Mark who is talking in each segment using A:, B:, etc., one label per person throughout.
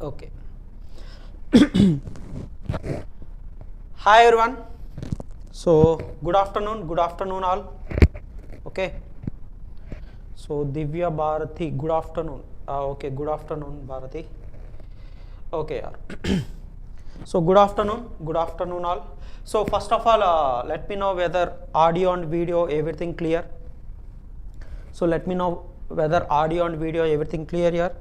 A: Okay. Hi everyone. So good afternoon all. Okay. So Divya Bharati, good afternoon. Okay, good afternoon Bharati. Okay. So good afternoon all. So first of all, let me know whether audio and video everything clear. So let me know whether audio and video everything clear here.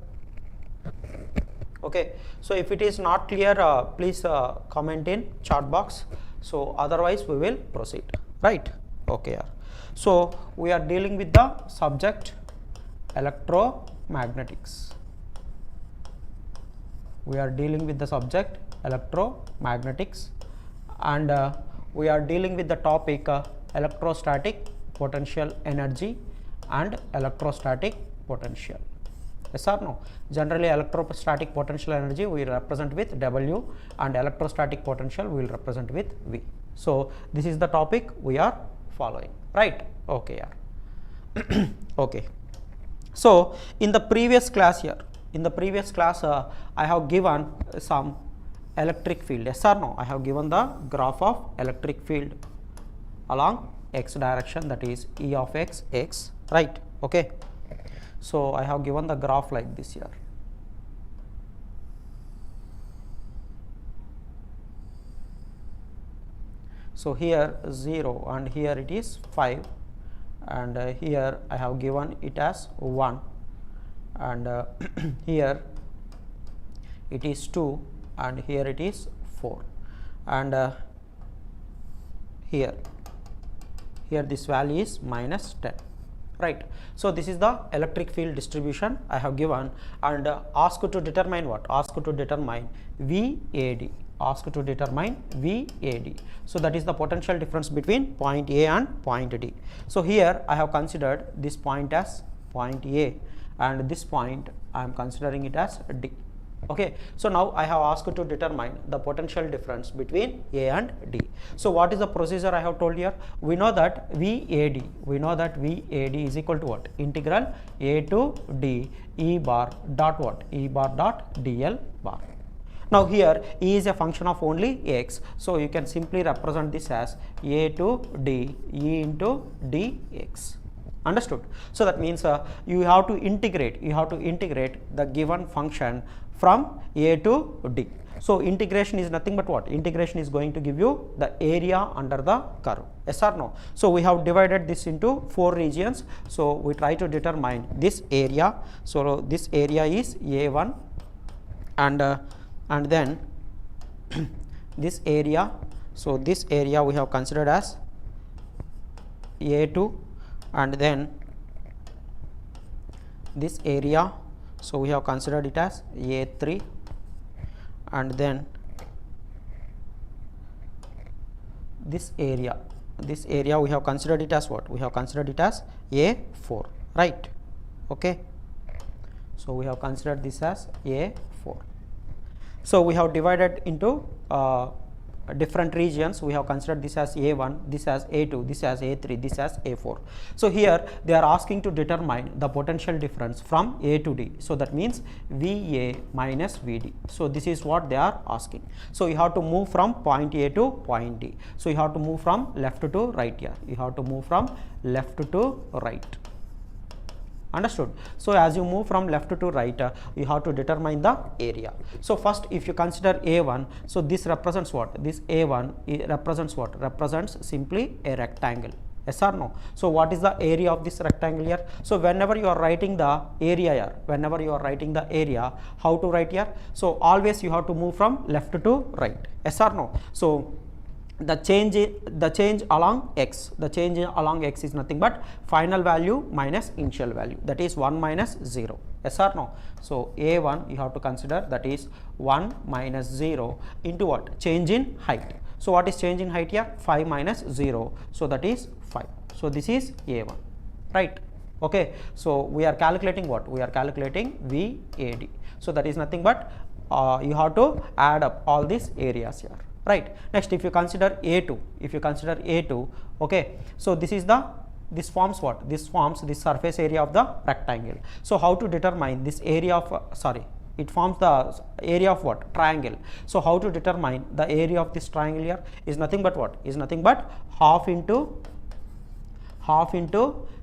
A: Okay, so if it is not clear, please comment in chat box. So otherwise we will proceed, right? Okay, so we are dealing with the subject electromagnetics. We are dealing with the subject electromagnetics, and we are dealing with the topic electrostatic potential energy and electrostatic potential. Yes or no? Generally electrostatic potential energy we represent with W, and electrostatic potential we will represent with V. So this is the topic we are following, right? Okay. Okay. So in the previous class I have given some electric field. Yes or no? I have given the graph of electric field along x direction, that is E of x, right? Okay. So I have given the graph like this here. So here 0 and here it is 5, and here I have given it as 1, and here it is 2, and here it is 4, and here this value is minus 10. Right. So this is the electric field distribution I have given, and asked to determine what? Asked to determine VAD. Asked to determine VAD. So that is the potential difference between point A and point D. So here I have considered this point as point A, and this point I am considering it as D. Okay, so now I have asked to determine the potential difference between A and D. So what is the procedure I have told here? We know that VAD is equal to what? Integral A to D E bar dot what? E bar dot DL bar. Now here E is a function of only x, so you can simply represent this as A to D E into dx. Understood? So that means you have to integrate the given function from A to D. So integration is nothing but what? Integration is going to give you the area under the curve. Yes or no? So we have divided this into 4 regions. So we try to determine this area. So this area is A1, and then this area. So this area we have considered as A2, and then this area, so we have considered it as A3, and then this area we have considered it as what? We have considered it as A4, right? Okay, so we have considered this as A4. So we have divided into different regions. We have considered this as A1, this as A2, this as A3, this as A4. So here they are asking to determine the potential difference from A to D. So that means VA minus VD. So this is what they are asking. So you have to move from point A to point D. So you have to move from left to right here. You have to move from left to right. Understood? So as you move from left to right, you have to determine the area. So first, if you consider A1, so this represents what? This A1 represents what? Represents simply a rectangle. Yes or no? So what is the area of this rectangle here? So whenever you are writing the area here, how to write here? So always you have to move from left to right. Yes or no? So the change along x is nothing but final value minus initial value, that is 1 minus 0. Yes or no? So A1 you have to consider, that is 1 minus 0 into what? Change in height. So what is change in height here? 5 minus 0, so that is 5. So this is A1, right? Okay, so we are calculating what? We are calculating VAD. So that is nothing but you have to add up all these areas here. Right. Next, if you consider A2, okay, so this is the this forms what? This forms the surface area of the rectangle. So how to determine this area of it forms the area of what? Triangle. So how to determine the area of this triangle here is nothing but what? Is nothing but half into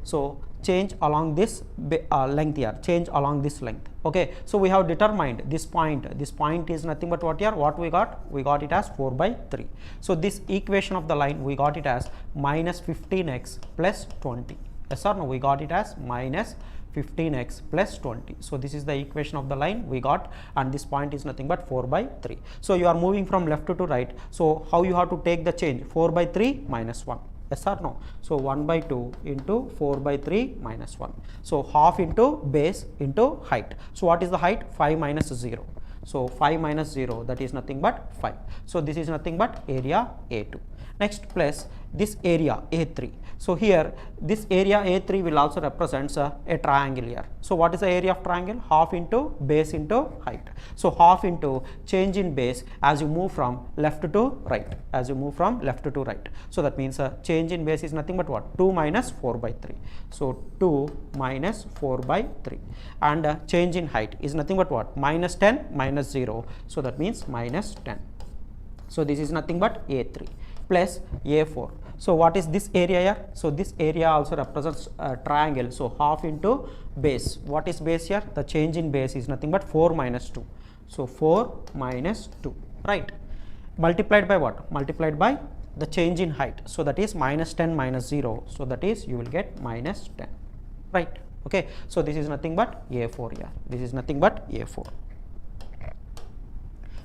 A: so change along this length here, change along this length. Okay, so we have determined this point is nothing but what here? What we got? We got it as 4 by 3. So this equation of the line, we got it as minus 15x plus 20. Yes or no? We got it as minus 15x plus 20. So this is the equation of the line we got, and this point is nothing but 4 by 3. So you are moving from left to right. So how you have to take the change? 4 by 3 minus 1. Yes or no? So 1 by 2 into 4 by 3 minus 1. So half into base into height. So what is the height? 5 minus 0. So 5 minus 0, that is nothing but 5. So this is nothing but area A2. Next, plus this area A3. So here this area A3 will also represents a triangle here. So what is the area of triangle? Half into base into height. So half into change in base as you move from left to right, as you move from left to right. So that means change in base is nothing but what? 2 minus 4 by 3. So 2 minus 4 by 3, and change in height is nothing but what? Minus 10 minus 0. So that means minus 10. So this is nothing but A3 plus A4. So what is this area here? So this area also represents a triangle. So half into base. What is base here? The change in base is nothing but 4 minus 2. So 4 minus 2, right? Multiplied by what? Multiplied by the change in height. So that is minus 10 minus 0. So that is you will get minus 10, right? Okay. So this is nothing but A4 here. This is nothing but A4.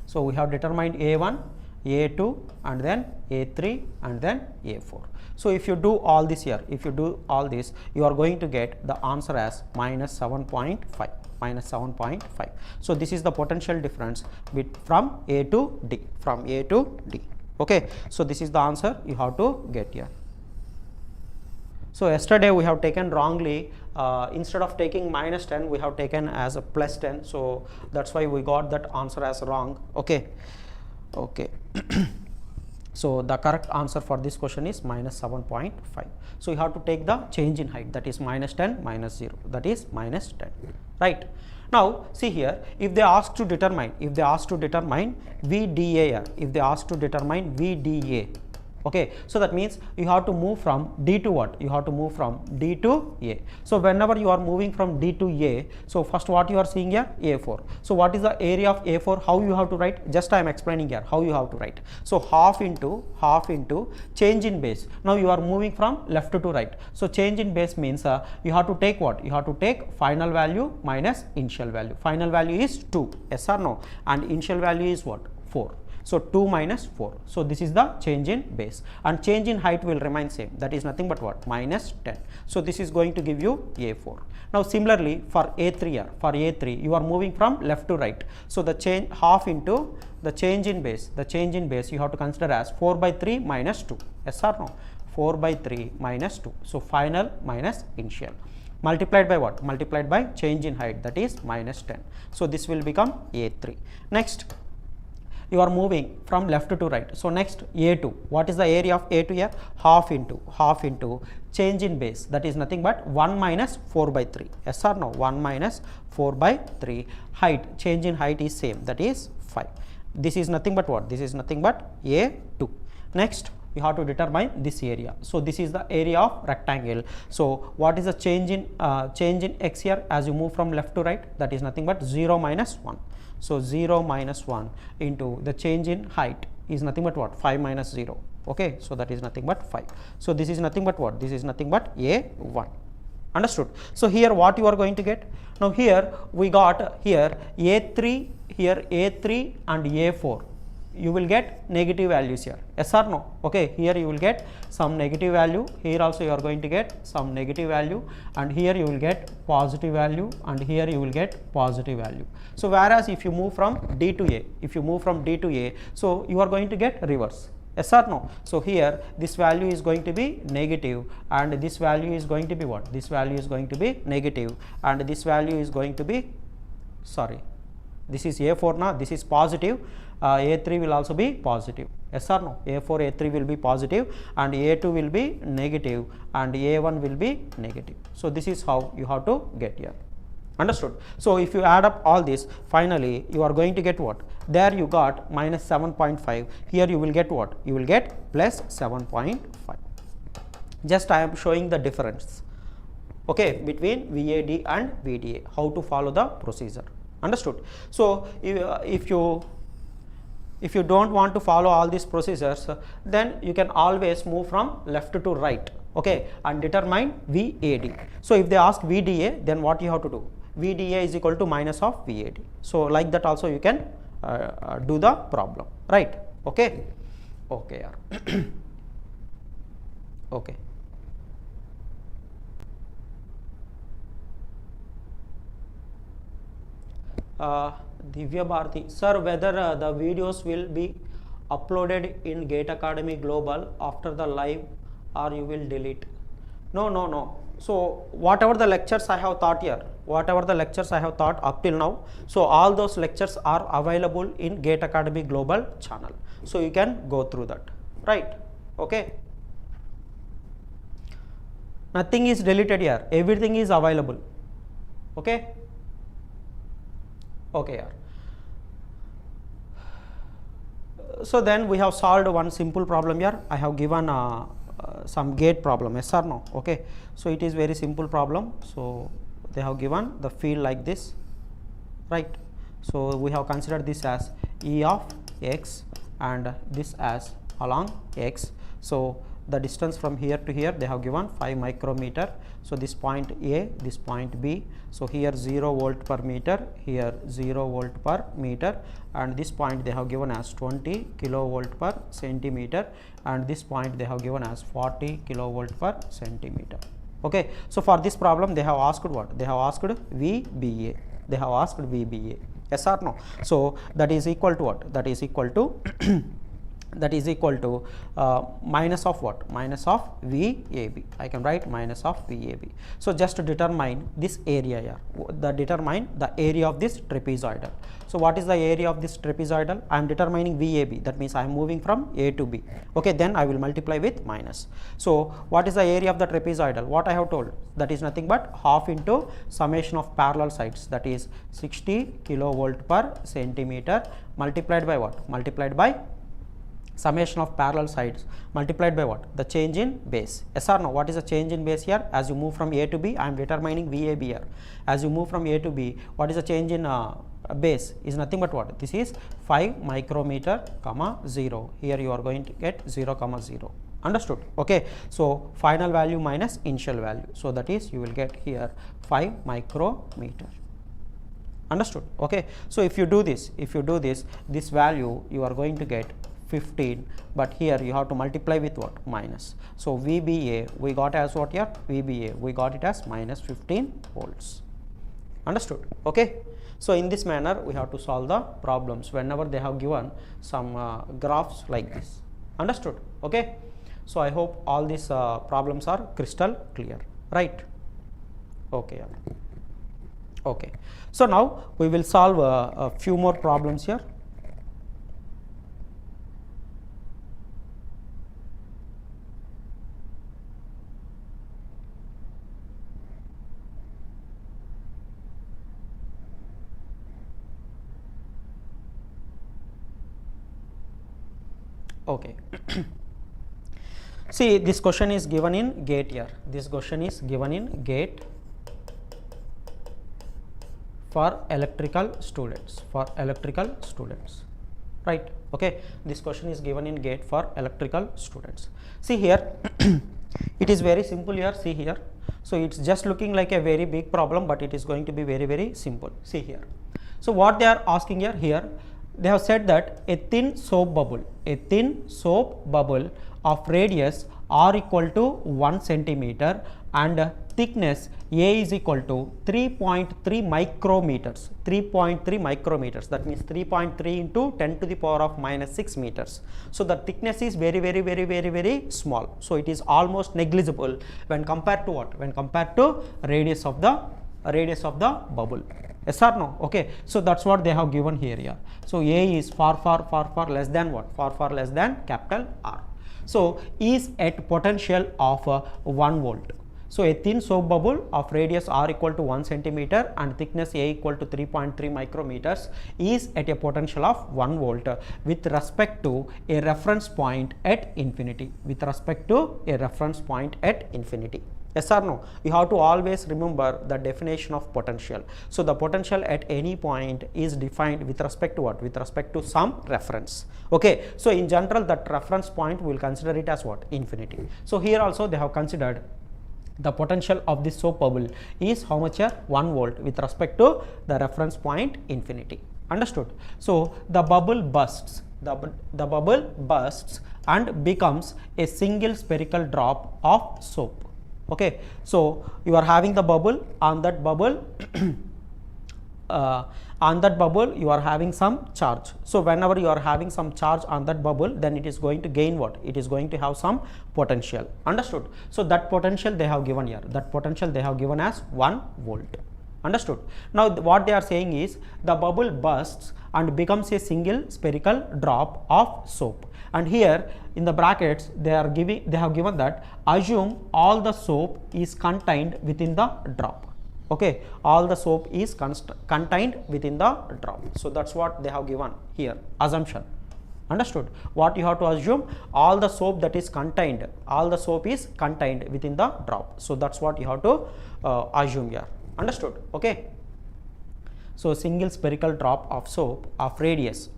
A: So we have determined A1, A2, and then A3, and then A4. So if you do all this here, if you do all this, you are going to get the answer as minus 7.5, minus 7.5. So this is the potential difference from A to D, from A to D. Okay. So this is the answer you have to get here. So yesterday we have taken wrongly, instead of taking minus 10, we have taken as a plus 10. So that's why we got that answer as wrong. Okay. Okay. So the correct answer for this question is minus 7.5. So you have to take the change in height, that is minus 10 minus 0, that is minus 10, right? Now see here, if they ask to determine, VDA, if they ask to determine VDA, okay, so that means you have to move from D to what? You have to move from D to A. So whenever you are moving from D to A, so first what you are seeing here? A4. So what is the area of A4? How you have to write? Just I am explaining here how you have to write. So half into change in base. Now you are moving from left to right. So change in base means you have to take what? You have to take final value minus initial value. Final value is 2, yes or no? And initial value is what? 4. So 2 minus 4. So this is the change in base, and change in height will remain same, that is nothing but what? Minus 10. So this is going to give you A4. Now similarly for A3 here, for A3 you are moving from left to right. So the change half into the change in base, you have to consider as 4 by 3 minus 2, yes or no? 4 by 3 minus 2. So final minus initial. Multiplied by what? Multiplied by change in height, that is minus 10. So this will become A3. Next, you are moving from left to right. So next A2, what is the area of A2 here? Half into change in base, that is nothing but 1 minus 4 by 3, yes or no? 1 minus 4 by 3. Height, change in height is same, that is 5. This is nothing but what? This is nothing but A2. Next you have to determine this area. So this is the area of rectangle. So what is the change in x here as you move from left to right? That is nothing but 0 minus 1. So 0 minus 1 into the change in height is nothing but what? 5 minus 0. Okay, so that is nothing but 5. So this is nothing but what? This is nothing but A1. Understood? So here what you are going to get? Now here we got here A3, here A3 and A4. You will get negative values here, yes or no? Okay, here you will get some negative value, here also you are going to get some negative value, and here you will get positive value, and here you will get positive value. So whereas if you move from D to A, so you are going to get reverse, yes or no? So here this value is going to be negative, and this value is going to be what? This value is going to be negative, and this value is going to be, sorry, this is A4 now, this is positive, A3 will also be positive. Yes or no? A4, A3 will be positive and A2 will be negative and A1 will be negative. So this is how you have to get here. Understood? So if you add up all this, finally you are going to get what? There you got minus 7.5. Here you will get what? You will get plus 7.5. Just I am showing the difference, okay, between VAD and VDA, how to follow the procedure. Understood? So if you don't want to follow all these procedures, then you can always move from left to right, okay, and determine VAD. So if they ask VDA, then what you have to do? VDA is equal to minus of VAD. So like that also you can do the problem, right? Okay, okay. Okay. Divya Bharti, sir, whether the videos will be uploaded in Gate Academy Global after the live, or you will delete? No. So whatever the lectures I have taught here, whatever the lectures I have taught up till now, so all those lectures are available in Gate Academy Global channel. So you can go through that, right? Okay. Nothing is deleted here. Everything is available. Okay. Okay. So then we have solved one simple problem here. I have given some gate problem, yes or no? Okay. So it is very simple problem. So they have given the field like this, right? So we have considered this as E of x and this as along x. So the distance from here to here they have given 5 micrometer. So this point A, this point B. So here 0 volt per meter, here 0 volt per meter, and this point they have given as 20 kilovolt per centimeter, and this point they have given as 40 kilovolt per centimeter. Okay. So for this problem they have asked what? They have asked VBA. They have asked VBA. Yes or no? So that is equal to what? That is equal to that is equal to minus of what? Minus of VAB. I can write minus of VAB. So just to determine this area here, determine the area of this trapezoidal. So what is the area of this trapezoidal? I am determining VAB. That means I am moving from A to B. Okay, then I will multiply with minus. So what is the area of the trapezoidal? What I have told, that is nothing but half into summation of parallel sides, that is 60 kilovolt per centimeter multiplied by what? Multiplied by summation of parallel sides multiplied by what? The change in base. Yes or no? What is the change in base here? As you move from A to B, I am determining VAB here. As you move from A to B, what is the change in base? Is nothing but what? This is 5 micrometer comma 0. Here you are going to get 0 comma 0. Understood? Okay. So final value minus initial value. So that is you will get here 5 micrometer. Understood? Okay. So if you do this, this value you are going to get 15, but here you have to multiply with what? Minus. So VBA we got as what here? VBA we got it as minus 15 volts. Understood? Okay. So in this manner we have to solve the problems whenever they have given some graphs like this. Understood? Okay. So I hope all these problems are crystal clear, right? Okay. Okay. So now we will solve a few more problems here. Okay. See, this question is given in gate here. This question is given in gate for electrical students. Right. Okay. This question is given in gate for electrical students. See here, it is very simple here. See here. So it's just looking like a very big problem, but it is going to be very, very simple. See here. So what they are asking here, they have said that a thin soap bubble of radius r equal to 1 centimeter and thickness A is equal to 3.3 micrometers. 3.3 micrometers. That means 3.3 into 10 to the power of minus 6 meters. So the thickness is very, very, very, very, very small. So it is almost negligible when compared to what? When compared to radius of the bubble. Yes or no? Okay, so that's what they have given here. Yeah. So A is far less than what? Far less than capital R. So is at potential of 1 volt. So a thin soap bubble of radius r equal to 1 centimeter and thickness A equal to 3.3 micrometers is at a potential of 1 volt with respect to a reference point at infinity. With respect to a reference point at infinity. Yes or no? You have to always remember the definition of potential. So the potential at any point is defined with respect to what? With respect to some reference. Okay. So in general, that reference point we will consider it as what? Infinity. So here also they have considered the potential of this soap bubble is how much here? 1 volt with respect to the reference point infinity. Understood? So the bubble bursts. The bubble bursts and becomes a single spherical drop of soap. Okay, so you are having the bubble. On that bubble you are having some charge. So whenever you are having some charge on that bubble, then it is going to gain what? It is going to have some potential. Understood? So that potential they have given here. That potential they have given as 1 volt. Understood? Now what they are saying is the bubble bursts and becomes a single spherical drop of soap. And here in the brackets they have given that assume all the soap is contained within the drop. Okay, all the soap is contained within the drop. So that's what they have given here, assumption. Understood? What you have to assume? All the soap that is contained, all the soap is contained within the drop. So that's what you have to assume here. Understood? Okay. So single spherical drop of soap of radius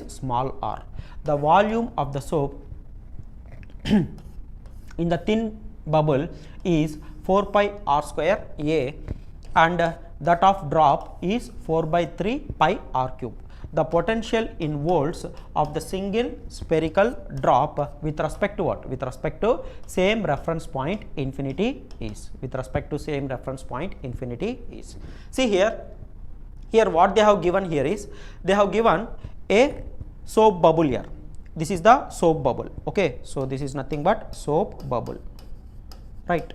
A: small r. The volume of the soap in the thin bubble is 4 pi r square A and that of drop is 4 by 3 pi r cube. The potential in volts of the single spherical drop with respect to what? With respect to same reference point infinity is. With respect to same reference point infinity is. See here what they have given here is they have given a soap bubble here. This is the soap bubble. Okay, so this is nothing but soap bubble, right?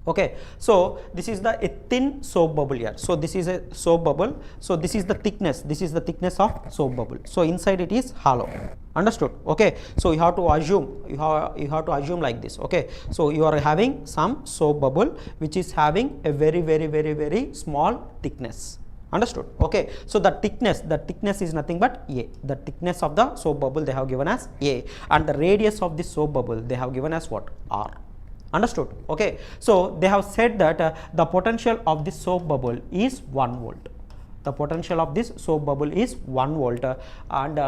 A: Okay, so this is a thin soap bubble here. So this is a soap bubble. So this is the thickness. This is the thickness of soap bubble. So inside it is hollow. Understood? Okay, so you have to assume like this. Okay, so you are having some soap bubble which is having a very small thickness. Understood? Okay, so the thickness is nothing but A. The thickness of the soap bubble they have given as A, and the radius of this soap bubble they have given as what? R. Understood? Okay, so they have said that the potential of this soap bubble is 1 volt. The potential of this soap bubble is 1 volt, and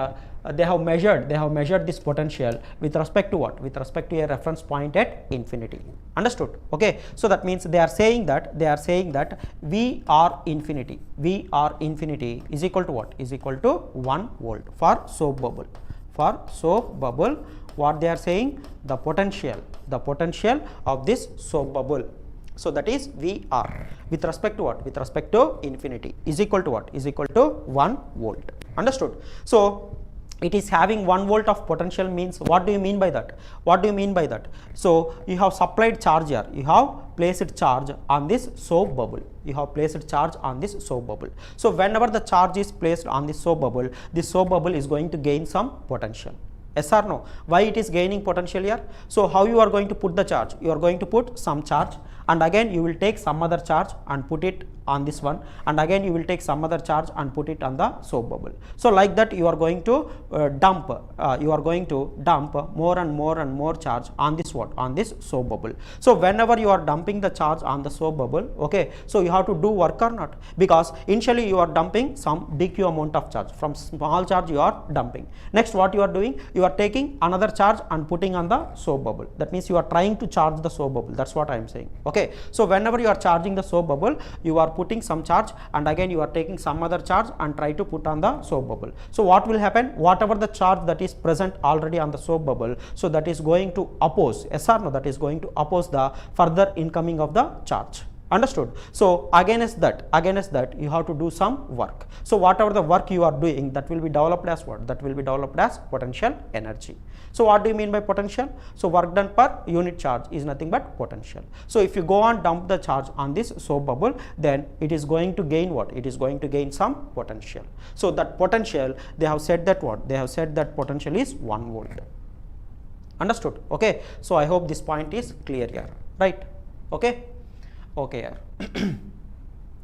A: they have measured this potential with respect to what? With respect to a reference point at infinity. Understood? Okay, so that means they are saying that VR infinity is equal to what? Is equal to 1 volt for soap bubble. For soap bubble, what they are saying? The potential of this soap bubble, so that is VR with respect to what? With respect to infinity is equal to what? Is equal to 1 volt. Understood? So it is having 1 volt of potential means what do you mean by that? What do you mean by that? So you have supplied charge here, you have placed charge on this soap bubble. You have placed charge on this soap bubble. So whenever the charge is placed on this soap bubble is going to gain some potential. Yes or no? Why it is gaining potential here? So how you are going to put the charge? You are going to put some charge, and again you will take some other charge and put it on this one, and again you will take some other charge and put it on the soap bubble. So like that you are going to dump more and more charge on this what? On this soap bubble. So whenever you are dumping the charge on the soap bubble, okay, so you have to do work or not, because initially you are dumping some DQ amount of charge. From small charge you are dumping. Next what you are doing? You are taking another charge and putting on the soap bubble. That means you are trying to charge the soap bubble. That's what I am saying. Okay, so whenever you are charging the soap bubble, you are putting some charge, and again you are taking some other charge and try to put on the soap bubble. So what will happen? Whatever the charge that is present already on the soap bubble, so that is going to oppose, yes or no, that is going to oppose the further incoming of the charge. Understood? So against that you have to do some work. So whatever the work you are doing, that will be developed as what? That will be developed as potential energy. So what do you mean by potential? So work done per unit charge is nothing but potential. So if you go and dump the charge on this soap bubble, then it is going to gain what? It is going to gain some potential. So that potential, they have said that what? They have said that potential is 1 volt. Understood? Okay. So I hope this point is clear here, right? Okay. Okay.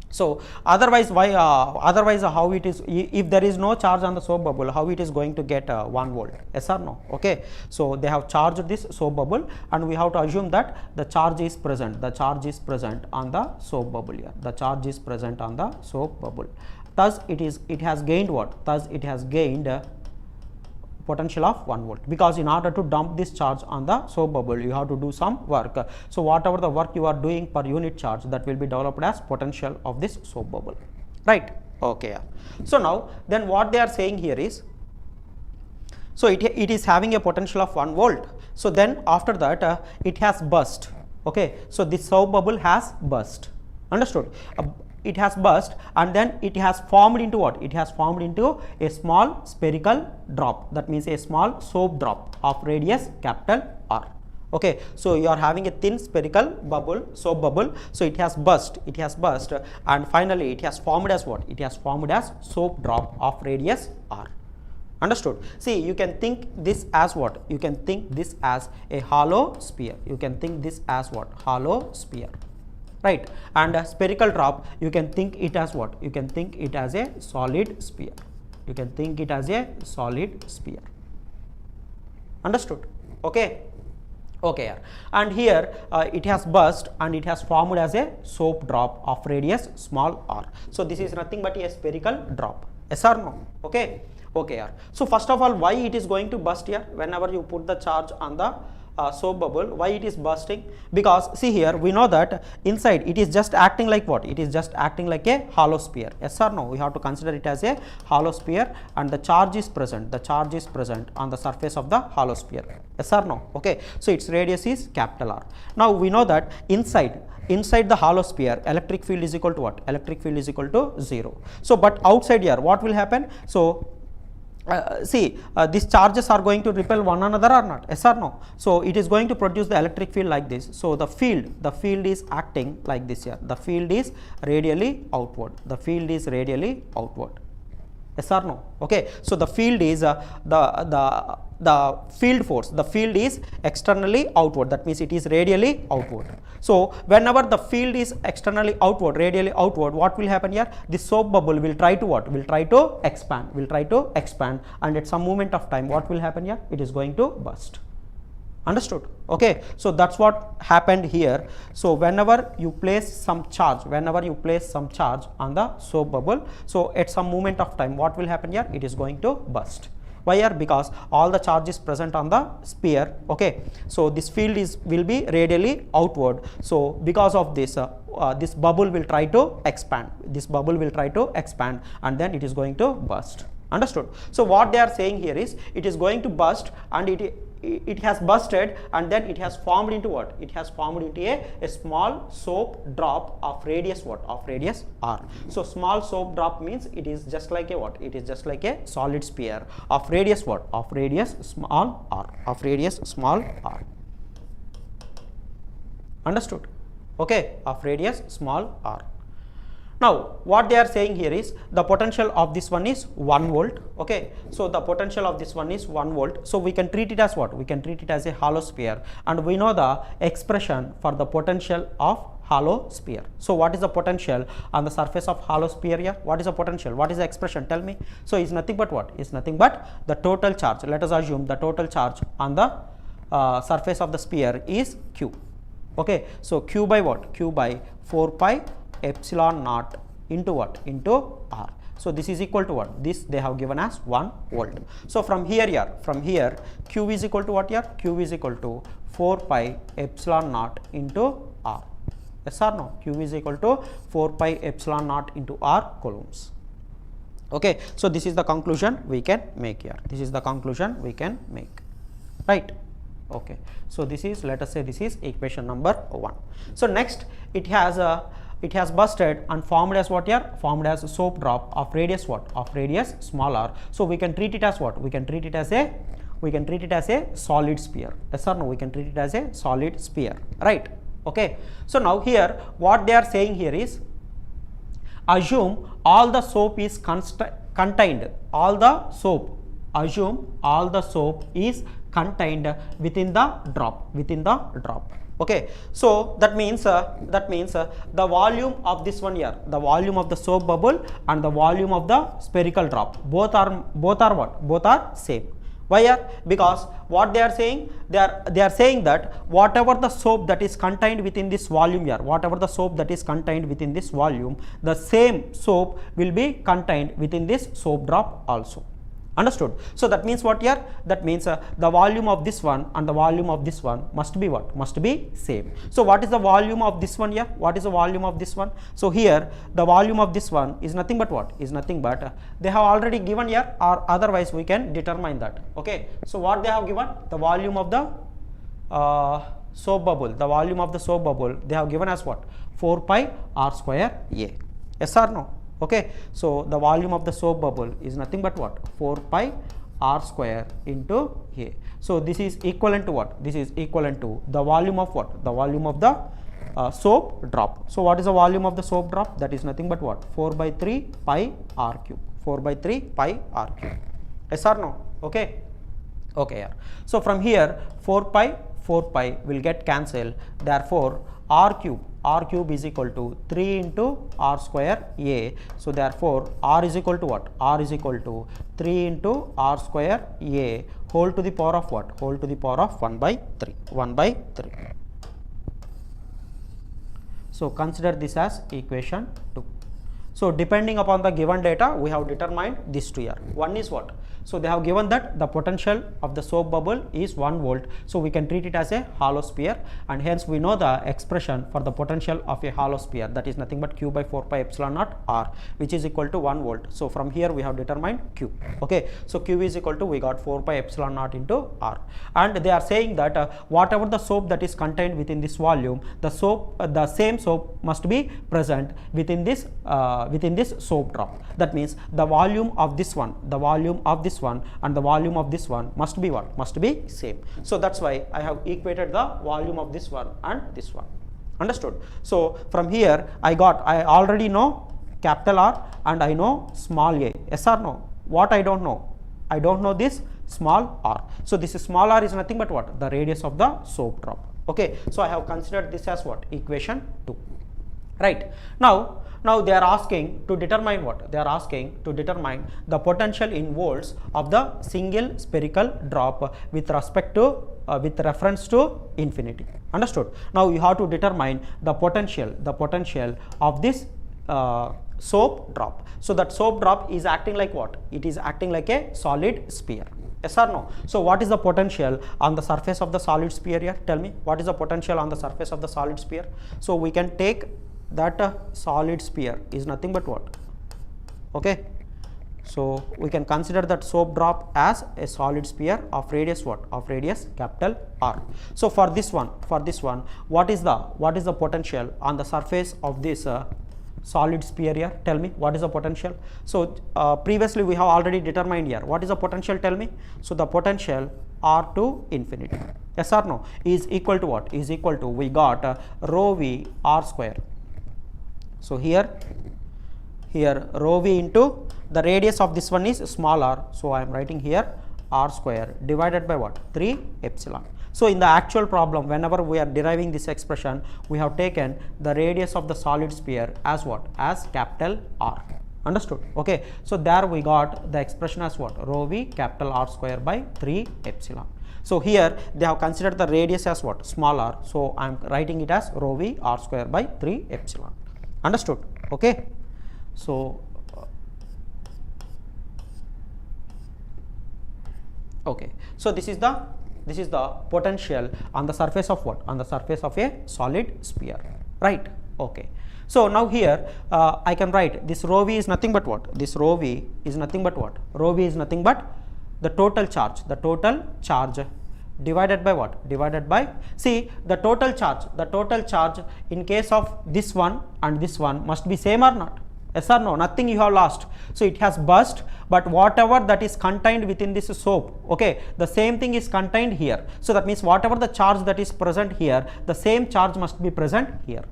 A: So otherwise, why? Otherwise, how it is? If there is no charge on the soap bubble, how it is going to get 1 volt? Yes or no? Okay. So they have charged this soap bubble, and we have to assume that the charge is present. The charge is present on the soap bubble here. The charge is present on the soap bubble. Thus, it has gained what? Thus, it has gained potential of 1 volt, because in order to dump this charge on the soap bubble, you have to do some work. So whatever the work you are doing per unit charge, that will be developed as potential of this soap bubble, right? Okay. So now then what they are saying here is, so it is having a potential of 1 volt. So then after that it has burst. Okay. So this soap bubble has burst. Understood? It has burst, and then it has formed into what? It has formed into a small spherical drop. That means a small soap drop of radius capital R. Okay. So you are having a thin spherical bubble, soap bubble. So it has burst, and finally it has formed as what? It has formed as soap drop of radius R. Understood? See, you can think this as what? You can think this as a hollow sphere. You can think this as what? Hollow sphere. Right? And a spherical drop, you can think it as what? You can think it as a solid sphere. You can think it as a solid sphere. Understood? Okay. Okay. And here it has burst, and it has formed as a soap drop of radius small r. So this is nothing but a spherical drop. Yes or no? Okay. Okay. So first of all, why it is going to burst here? Whenever you put the charge on the soap bubble, why it is bursting? Because see here, we know that inside it is just acting like what? It is just acting like a hollow sphere. Yes or no? We have to consider it as a hollow sphere, and the charge is present. The charge is present on the surface of the hollow sphere. Yes or no? Okay. So its radius is capital R. Now we know that inside the hollow sphere, electric field is equal to what? Electric field is equal to 0. So but outside here, what will happen? So these charges are going to repel one another or not? Yes or no? So it is going to produce the electric field like this. So the field is acting like this here. The field is radially outward. The field is radially outward. Yes or no? Okay. So the field is the field force. The field is externally outward. That means it is radially outward. So whenever the field is externally outward, radially outward, what will happen here? The soap bubble will try to what? Will try to expand. Will try to expand, and at some moment of time, what will happen here? It is going to burst. Understood? Okay. So that's what happened here. So whenever you place some charge, on the soap bubble, so at some moment of time, what will happen here? It is going to burst. Why here? Because all the charge is present on the sphere. Okay. So this field will be radially outward. So because of this, this bubble will try to expand. And then it is going to burst. Understood? So what they are saying here is, it is going to burst, and it has bursted, and then it has formed into what? It has formed into a small soap drop of radius what? Of radius R. So small soap drop means it is just like a what? It is just like a solid sphere of radius what? Of radius small r. Of radius small r. Understood? Okay. Of radius small r. Now what they are saying here is, the potential of this one is 1 volt. Okay. So the potential of this one is 1 volt. So we can treat it as what? We can treat it as a hollow sphere, and we know the expression for the potential of hollow sphere. So what is the potential on the surface of hollow sphere here? What is the potential? What is the expression? Tell me. So it's nothing but what? It's nothing but the total charge. Let us assume the total charge on the surface of the sphere is Q. Okay. So Q by what? Q by 4 pi epsilon naught into what? Into R. So this is equal to what? This they have given as 1 volt. So from here Q is equal to what here? Q is equal to 4 pi epsilon naught into R. Yes or no? Q is equal to 4 pi epsilon naught into R coulombs. Okay. So this is the conclusion we can make here. This is the conclusion we can make. Right. Okay, so this is, let us say this is equation number 1. So next it has busted and formed as what here? Formed as a soap drop of radius what? Of radius small r. So we can treat it as what? We can treat it as a solid sphere. Yes or no? We can treat it as a solid sphere, right? Okay. So now here what they are saying here is, assume all the soap is contained. Assume all the soap is contained within the drop. Okay, so that means the volume of this one here, the volume of the soap bubble and the volume of the spherical drop, both are what? Both are same. Why here? Because what they are saying, they are saying that whatever the soap that is contained within this volume here, the same soap will be contained within this soap drop also. Understood? So that means what here? That means the volume of this one and the volume of this one must be what? Must be same. So what is the volume of this one here? What is the volume of this one? So here the volume of this one is nothing but what? Is nothing but they have already given here, or otherwise we can determine that. Okay. So what they have given? The volume of the soap bubble. The volume of the soap bubble they have given as what? 4 pi r square A. Yes or no? Okay, so the volume of the soap bubble is nothing but what? 4 pi r square into A. So this is equivalent to what? This is equivalent to the volume of what? The volume of the soap drop. So what is the volume of the soap drop? That is nothing but what? 4 by 3 pi r cube. 4 by 3 pi r cube. Yes or no? Okay. Okay, yeah. So from here 4 pi will get cancelled. Therefore r cube is equal to 3 into r square A. So therefore r is equal to what? R is equal to 3 into r square A whole to the power of what? Whole to the power of 1 by 3. So consider this as equation 2. So depending upon the given data, we have determined these two here. One is what? So they have given that the potential of the soap bubble is 1 volt. So we can treat it as a hollow sphere, and hence we know the expression for the potential of a hollow sphere, that is nothing but Q by 4 pi epsilon naught R, which is equal to 1 volt. So from here we have determined Q. Okay. So Q is equal to, we got 4 pi epsilon naught into R, and they are saying that whatever the soap that is contained within this volume, the same soap must be present within this soap drop. That means the volume of this one, and the volume of this one must be what? Must be same. So that's why I have equated the volume of this one and this one. Understood? So from here I already know capital R and I know small a. Yes or no? What I don't know? I don't know this small r. So this is small r is nothing but what? The radius of the soap drop. Okay. So I have considered this as what? Equation 2. Right. Now they are asking to determine what? They are asking to determine the potential in volts of the single spherical drop with reference to infinity. Understood? Now you have to determine the potential of this soap drop. So that soap drop is acting like what? It is acting like a solid sphere. Yes or no? So what is the potential on the surface of the solid sphere here? Tell me, what is the potential on the surface of the solid sphere? So we can take that solid sphere is nothing but what? Okay. So we can consider that soap drop as a solid sphere of radius what? Of radius capital R. So for this one, what is the potential on the surface of this solid sphere here? Tell me, what is the potential? So previously we have already determined here. What is the potential? Tell me. So the potential R to infinity, yes or no, is equal to what? Is equal to, we got rho v R square. So here rho v into the radius of this one is small r. So I am writing here r square divided by what? 3 epsilon. So in the actual problem, whenever we are deriving this expression, we have taken the radius of the solid sphere as what? As capital R. Understood? Okay. So there we got the expression as what? Rho v capital R square by 3 epsilon. So here they have considered the radius as what? Small r. So I am writing it as rho v R square by 3 epsilon. Understood? Okay. So okay. So this is the potential on the surface of what? On the surface of a solid sphere, right? Okay. So now here I can write this rho v is nothing but what? This rho v is nothing but what? Rho v is nothing but the total charge divided by what? Divided by, see, the total charge in case of this one and this one must be same or not? Yes or no? Nothing you have lost. So it has burst, but whatever that is contained within this soap, okay, the same thing is contained here. So that means whatever the charge that is present here, the same charge must be present here.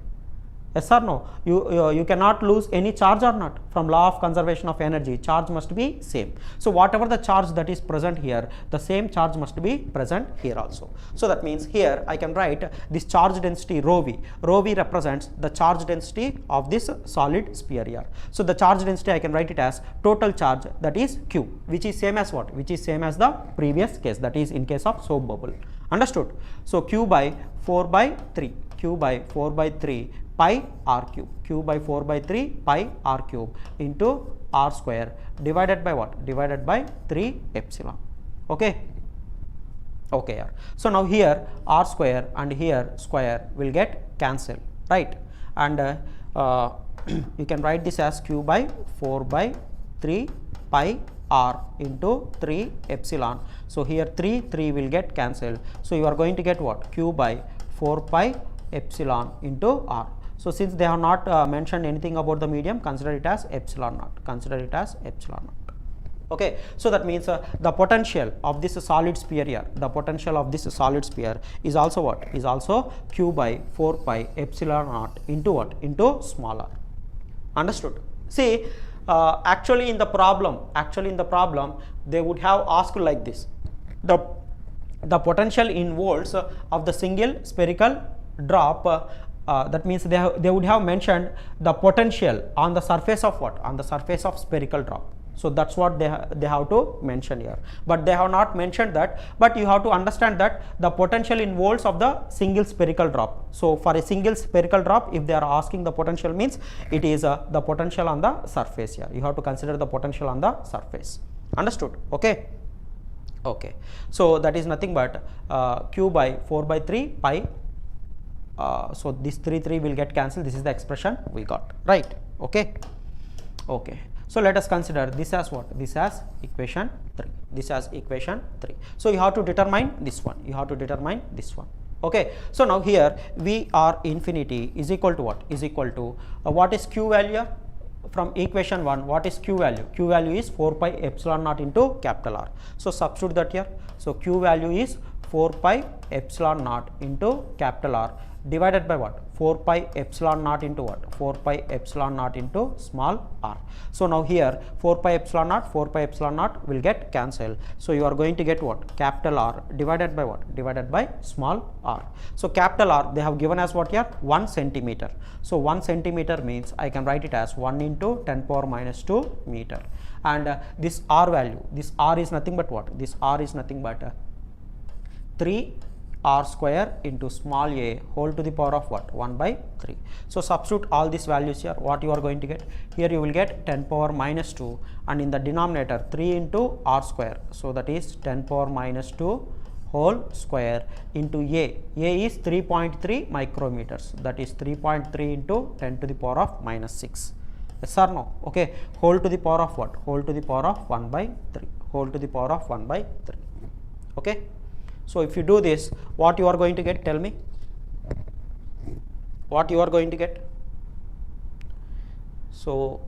A: Yes or no? You cannot lose any charge or not. From law of conservation of energy, charge must be same. So whatever the charge that is present here, the same charge must be present here also. So that means here I can write this charge density rho v. Rho v represents the charge density of this solid sphere here. So the charge density I can write it as total charge, that is Q, which is same as what? Which is same as the previous case, that is in case of soap bubble. Understood? So Q by 4 by 3, Q by 4 by 3 pi r cube, Q by 4 by 3 pi r cube into r square divided by what? Divided by 3 epsilon. Okay. Okay, yeah. So now here r square and here square will get cancelled, right? And you can write this as Q by 4 by 3 pi r into 3 epsilon. So here 3 will get cancelled. So you are going to get what? Q by 4 pi epsilon into r. So since they have not mentioned anything about the medium, consider it as epsilon naught. Consider it as epsilon naught. Okay. So that means the potential of this solid sphere here, the potential of this solid sphere is also what? Is also Q by 4 pi epsilon naught into what? Into small r. Understood? See, actually in the problem, they would have asked like this: the potential in volts of the single spherical drop. That means they would have mentioned the potential on the surface of what? On the surface of spherical drop. So that's what they have to mention here, but they have not mentioned that. But you have to understand that the potential in volts of the single spherical drop. So for a single spherical drop, if they are asking the potential, means it is the potential on the surface here. You have to consider the potential on the surface. Understood? Okay. Okay. So that is nothing but Q by 4 by 3 pi. So this 3 will get cancelled. This is the expression we got, right? Okay. Okay. So let us consider this as what? This as equation 3. This as equation 3. So you have to determine this one. You have to determine this one. Okay. So now here V R infinity is equal to what? Is equal to what is Q value? From equation 1, what is Q value? Q value is 4 pi epsilon naught into capital R. So substitute that here. So Q value is 4 pi epsilon naught into capital R divided by what? 4 pi epsilon naught into what? 4 pi epsilon naught into small r. So now here 4 pi epsilon naught will get cancelled. So you are going to get what? Capital R divided by what? Divided by small r. So capital R they have given as what here? 1 centimeter. So 1 centimeter means I can write it as 1 into 10 power minus 2 meter. And this r value, this r is nothing but what? This r is nothing but 3 r square into small a whole to the power of what? 1 by 3. So substitute all these values here. What you are going to get? Here you will get 10 power minus 2, and in the denominator 3 into r square. So that is 10 power minus 2 whole square into a. A is 3.3 micrometers. That is 3.3 into 10 to the power of minus 6. Yes or no? Okay. Whole to the power of what? Whole to the power of 1 by 3. Whole to the power of 1 by 3. Okay. So if you do this, what you are going to get? Tell me. What you are going to get? So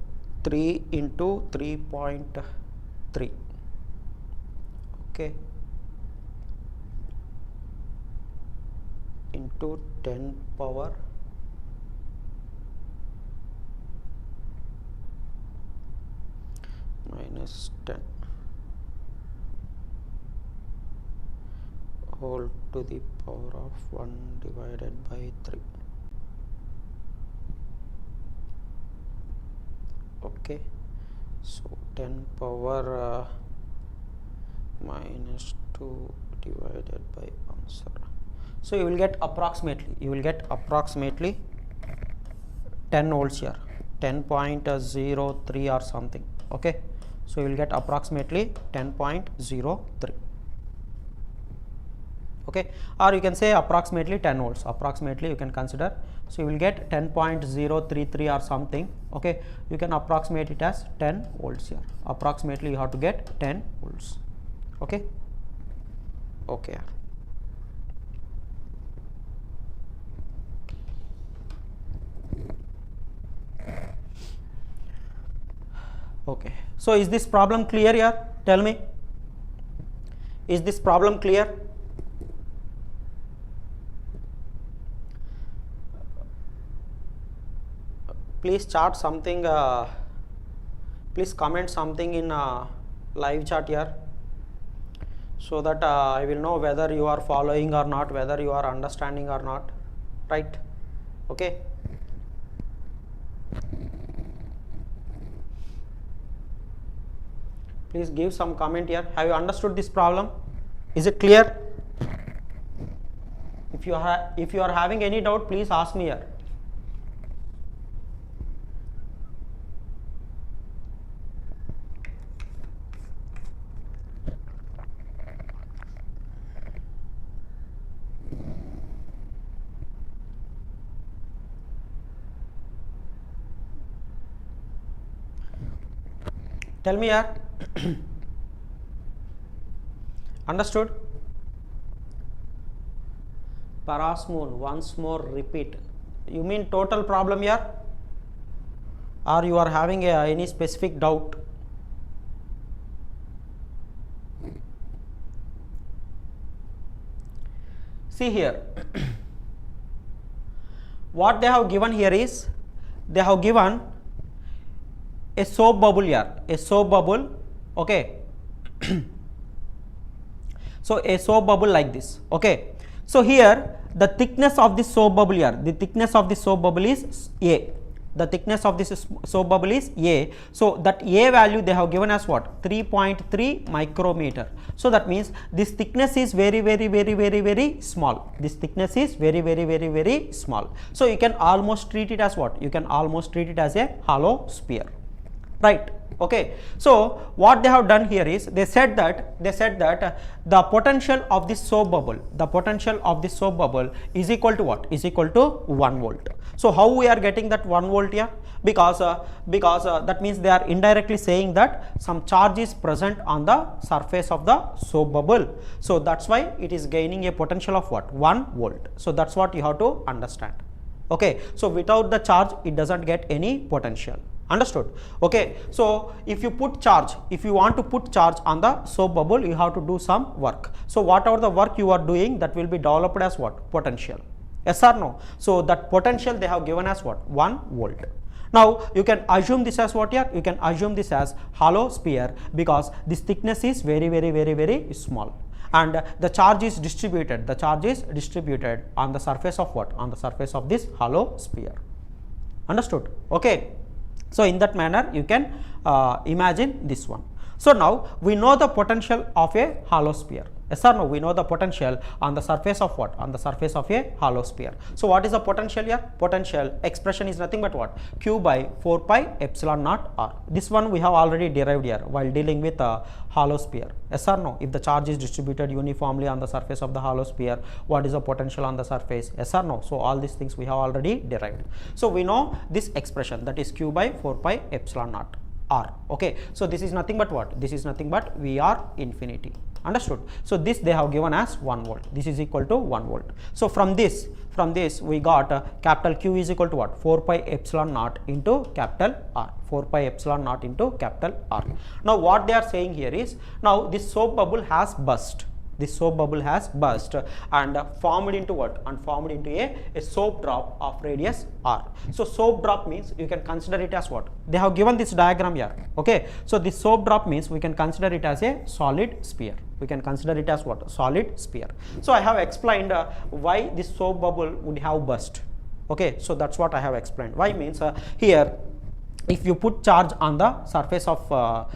A: 3 into 3.3. Okay. Into 10 power minus 10 whole to the power of 1 divided by 3. Okay. So 10 power minus 2 divided by answer. So you will get approximately 10 volts here, 10.03 or something. Okay. So you will get approximately 10.03. Okay, or you can say approximately 10 volts. Approximately you can consider. So you will get 10.033 or something. Okay, you can approximate it as 10 volts here. Approximately you have to get 10 volts. Okay. Okay. Okay, so is this problem clear here? Tell me, is this problem clear? Please chat something, please comment something in live chat here, so that I will know whether you are following or not, whether you are understanding or not, right? Okay. Please give some comment here. Have you understood this problem? Is it clear? If you are having any doubt, please ask me here. Tell me here. Understood? Parasmoon, once more repeat. You mean total problem here, or you are having any specific doubt? See here, what they have given here is, they have given a soap bubble here, a soap bubble, okay. So a soap bubble like this, okay. So here the thickness of this soap bubble here, the thickness of this soap bubble is A. The thickness of this soap bubble is A. So that A value they have given as what? 3.3 micrometer. So that means this thickness is very small. This thickness is very small. So you can almost treat it as what? You can almost treat it as a hollow sphere, right? Okay, so what they have done here is, they said that the potential of this soap bubble, is equal to what? Is equal to 1 volt. So how we are getting that 1 volt here? Because that means they are indirectly saying that some charge is present on the surface of the soap bubble. So that's why it is gaining a potential of what? 1 volt. So that's what you have to understand. Okay, so without the charge it doesn't get any potential. Understood? Okay, so if you put charge, if you want to put charge on the soap bubble, you have to do some work. So whatever the work you are doing, that will be developed as what? Potential. Yes or no? So that potential they have given as what? 1 volt. Now you can assume this as what here? You can assume this as hollow sphere, because this thickness is very small, and the charge is distributed. The charge is distributed on the surface of what? On the surface of this hollow sphere. Understood? Okay. So in that manner you can imagine this one. So now we know the potential of a hollow sphere. Yes or no? We know the potential on the surface of what? On the surface of a hollow sphere. So what is the potential here? Potential expression is nothing but what? Q by 4 pi epsilon naught r. This one we have already derived here while dealing with a hollow sphere. Yes or no? If the charge is distributed uniformly on the surface of the hollow sphere, what is the potential on the surface? Yes or no? So all these things we have already derived. So we know this expression, that is Q by 4 pi epsilon naught r. Okay, so this is nothing but what? This is nothing but VR infinity. Understood? So this they have given as 1 volt. This is equal to 1 volt. So from this we got capital Q is equal to what? 4 pi epsilon naught into capital R. 4 pi epsilon naught into capital R. Now what they are saying here is, now this soap bubble has burst. This soap bubble has burst and formed into what? And formed into a soap drop of radius r. So soap drop means you can consider it as what? They have given this diagram here. Okay, so this soap drop means we can consider it as a solid sphere. We can consider it as what? Solid sphere. So I have explained why this soap bubble would have burst. Okay, so that's what I have explained. Why means here, if you put charge on the surface of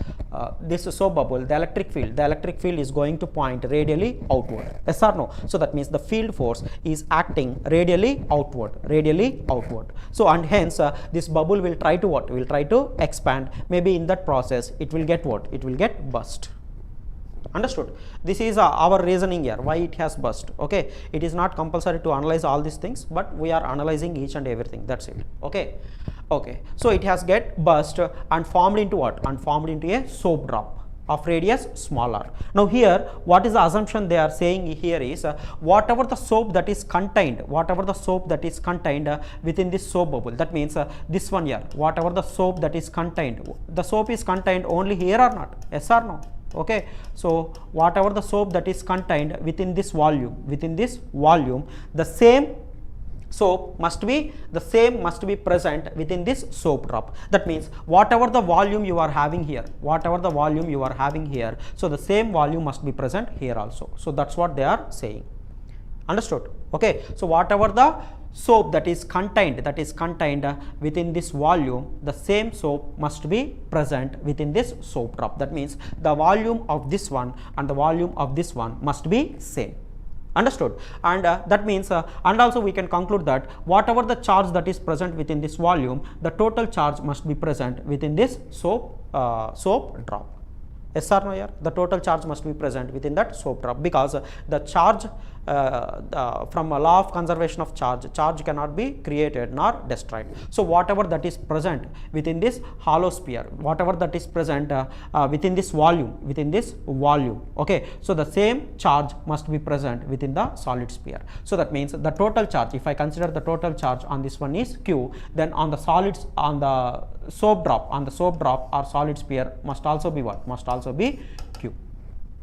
A: this soap bubble, the electric field is going to point radially outward. Yes or no? So that means the field force is acting radially outward. So and hence this bubble will try to what? Will try to expand. Maybe in that process it will get what? It will get burst. Understood? This is our reasoning here, why it has burst. Okay, it is not compulsory to analyze all these things, but we are analyzing each and everything. That's it. Okay, so it has get burst and formed into what? And formed into a soap drop. of radius small r. Now here what is the assumption they are saying here is whatever the soap that is contained, within this soap bubble, that means this one here, whatever the soap that is contained, the soap is contained only here or not, yes or no? Okay, so whatever the soap that is contained within this volume, the same soap must be present within this soap drop. That means whatever the volume you are having here, so the same volume must be present here also. So that's what they are saying. Understood? Okay, so whatever the soap that is contained within this volume, the same soap must be present within this soap drop. That means the volume of this one and the volume of this one must be same. Understood? And that means and also we can conclude that whatever the charge that is present within this volume, the total charge must be present within this soap drop. Yes or no here? The total charge must be present within that soap drop, because the charge from a law of conservation of charge cannot be created nor destroyed. So whatever that is present within this hollow sphere, whatever that is present within this volume, okay, so the same charge must be present within the solid sphere. So that means the total charge, if I consider the total charge on this one is Q, then on the solids, on the soap drop or solid sphere must also be what? Must also be Q.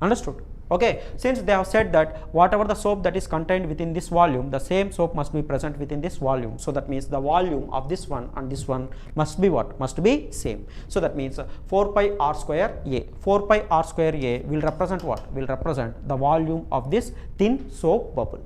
A: Understood? Okay, since they have said that whatever the soap that is contained within this volume, the same soap must be present within this volume. So that means the volume of this one and this one must be what? Must be same. So that means 4 pi r square A. 4 pi r square A will represent what? Will represent the volume of this thin soap bubble.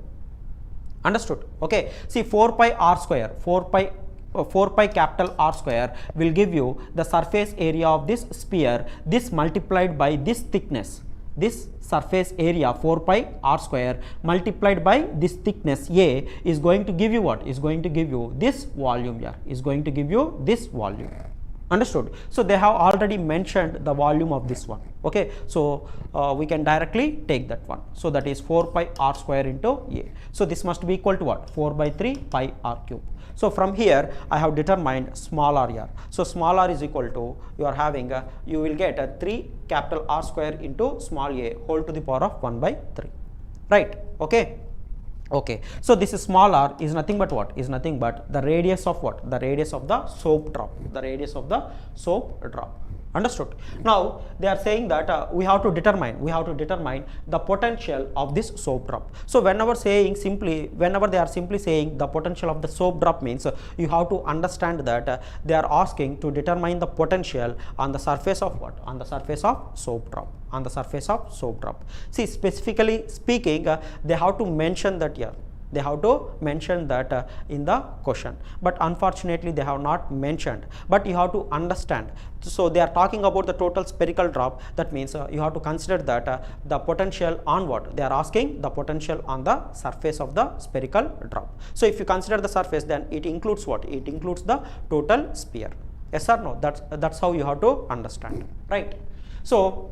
A: Understood? Okay, see 4 pi r square, 4 pi capital R square will give you the surface area of this sphere, this multiplied by this thickness. This surface area 4 pi r square multiplied by this thickness A is going to give you what? Is going to give you this volume here, is going to give you this volume. Understood? So they have already mentioned the volume of this one. Okay, so we can directly take that one. So that is 4 pi r square into A. So this must be equal to what? 4 by 3 pi r cube. So from here I have determined small r here. So small r is equal to, you are having you will get a 3 capital R square into small a whole to the power of 1 by 3. Right? Okay. Okay, so this is small r is nothing but what? Is nothing but the radius of what? The radius of the soap drop. The radius of the soap drop. Understood? Now they are saying that we have to determine the potential of this soap drop. So whenever they are simply saying the potential of the soap drop means you have to understand that they are asking to determine the potential on the surface of what? On the surface of soap drop. On the surface of soap drop. See, specifically speaking, they have to mention that here. They have to mention that in the question, but unfortunately they have not mentioned, but you have to understand. So they are talking about the total spherical drop. That means you have to consider that the potential on what? They are asking the potential on the surface of the spherical drop. So if you consider the surface, then it includes what? It includes the total sphere. Yes or no? That's how you have to understand, right? So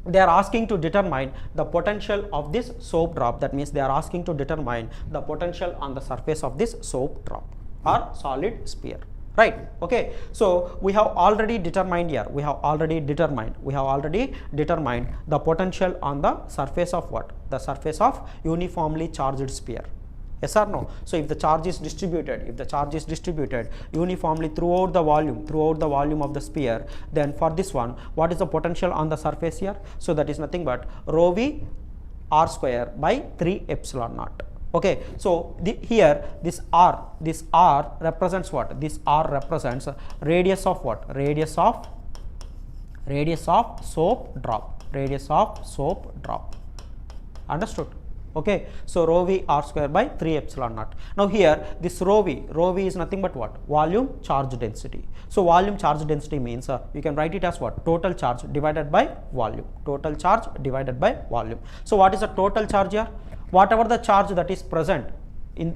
A: they are asking to determine the potential of this soap drop. That means they are asking to determine the potential on the surface of this soap drop or solid sphere. Right? Okay. So we have already determined here. We have already determined the potential on the surface of what? The surface of uniformly charged sphere. Yes or no? So if the charge is distributed, uniformly throughout the volume of the sphere, then for this one, what is the potential on the surface here? So that is nothing but rho v r square by 3 epsilon naught. Okay, so here this r represents what? This r represents radius of what? Radius of soap drop. Radius of soap drop. Understood? Okay, so rho v r square by 3 epsilon naught. Now here this rho v is nothing but what? Volume charge density. So volume charge density means you can write it as what? Total charge divided by volume. Total charge divided by volume. So what is the total charge here? Whatever the charge that is present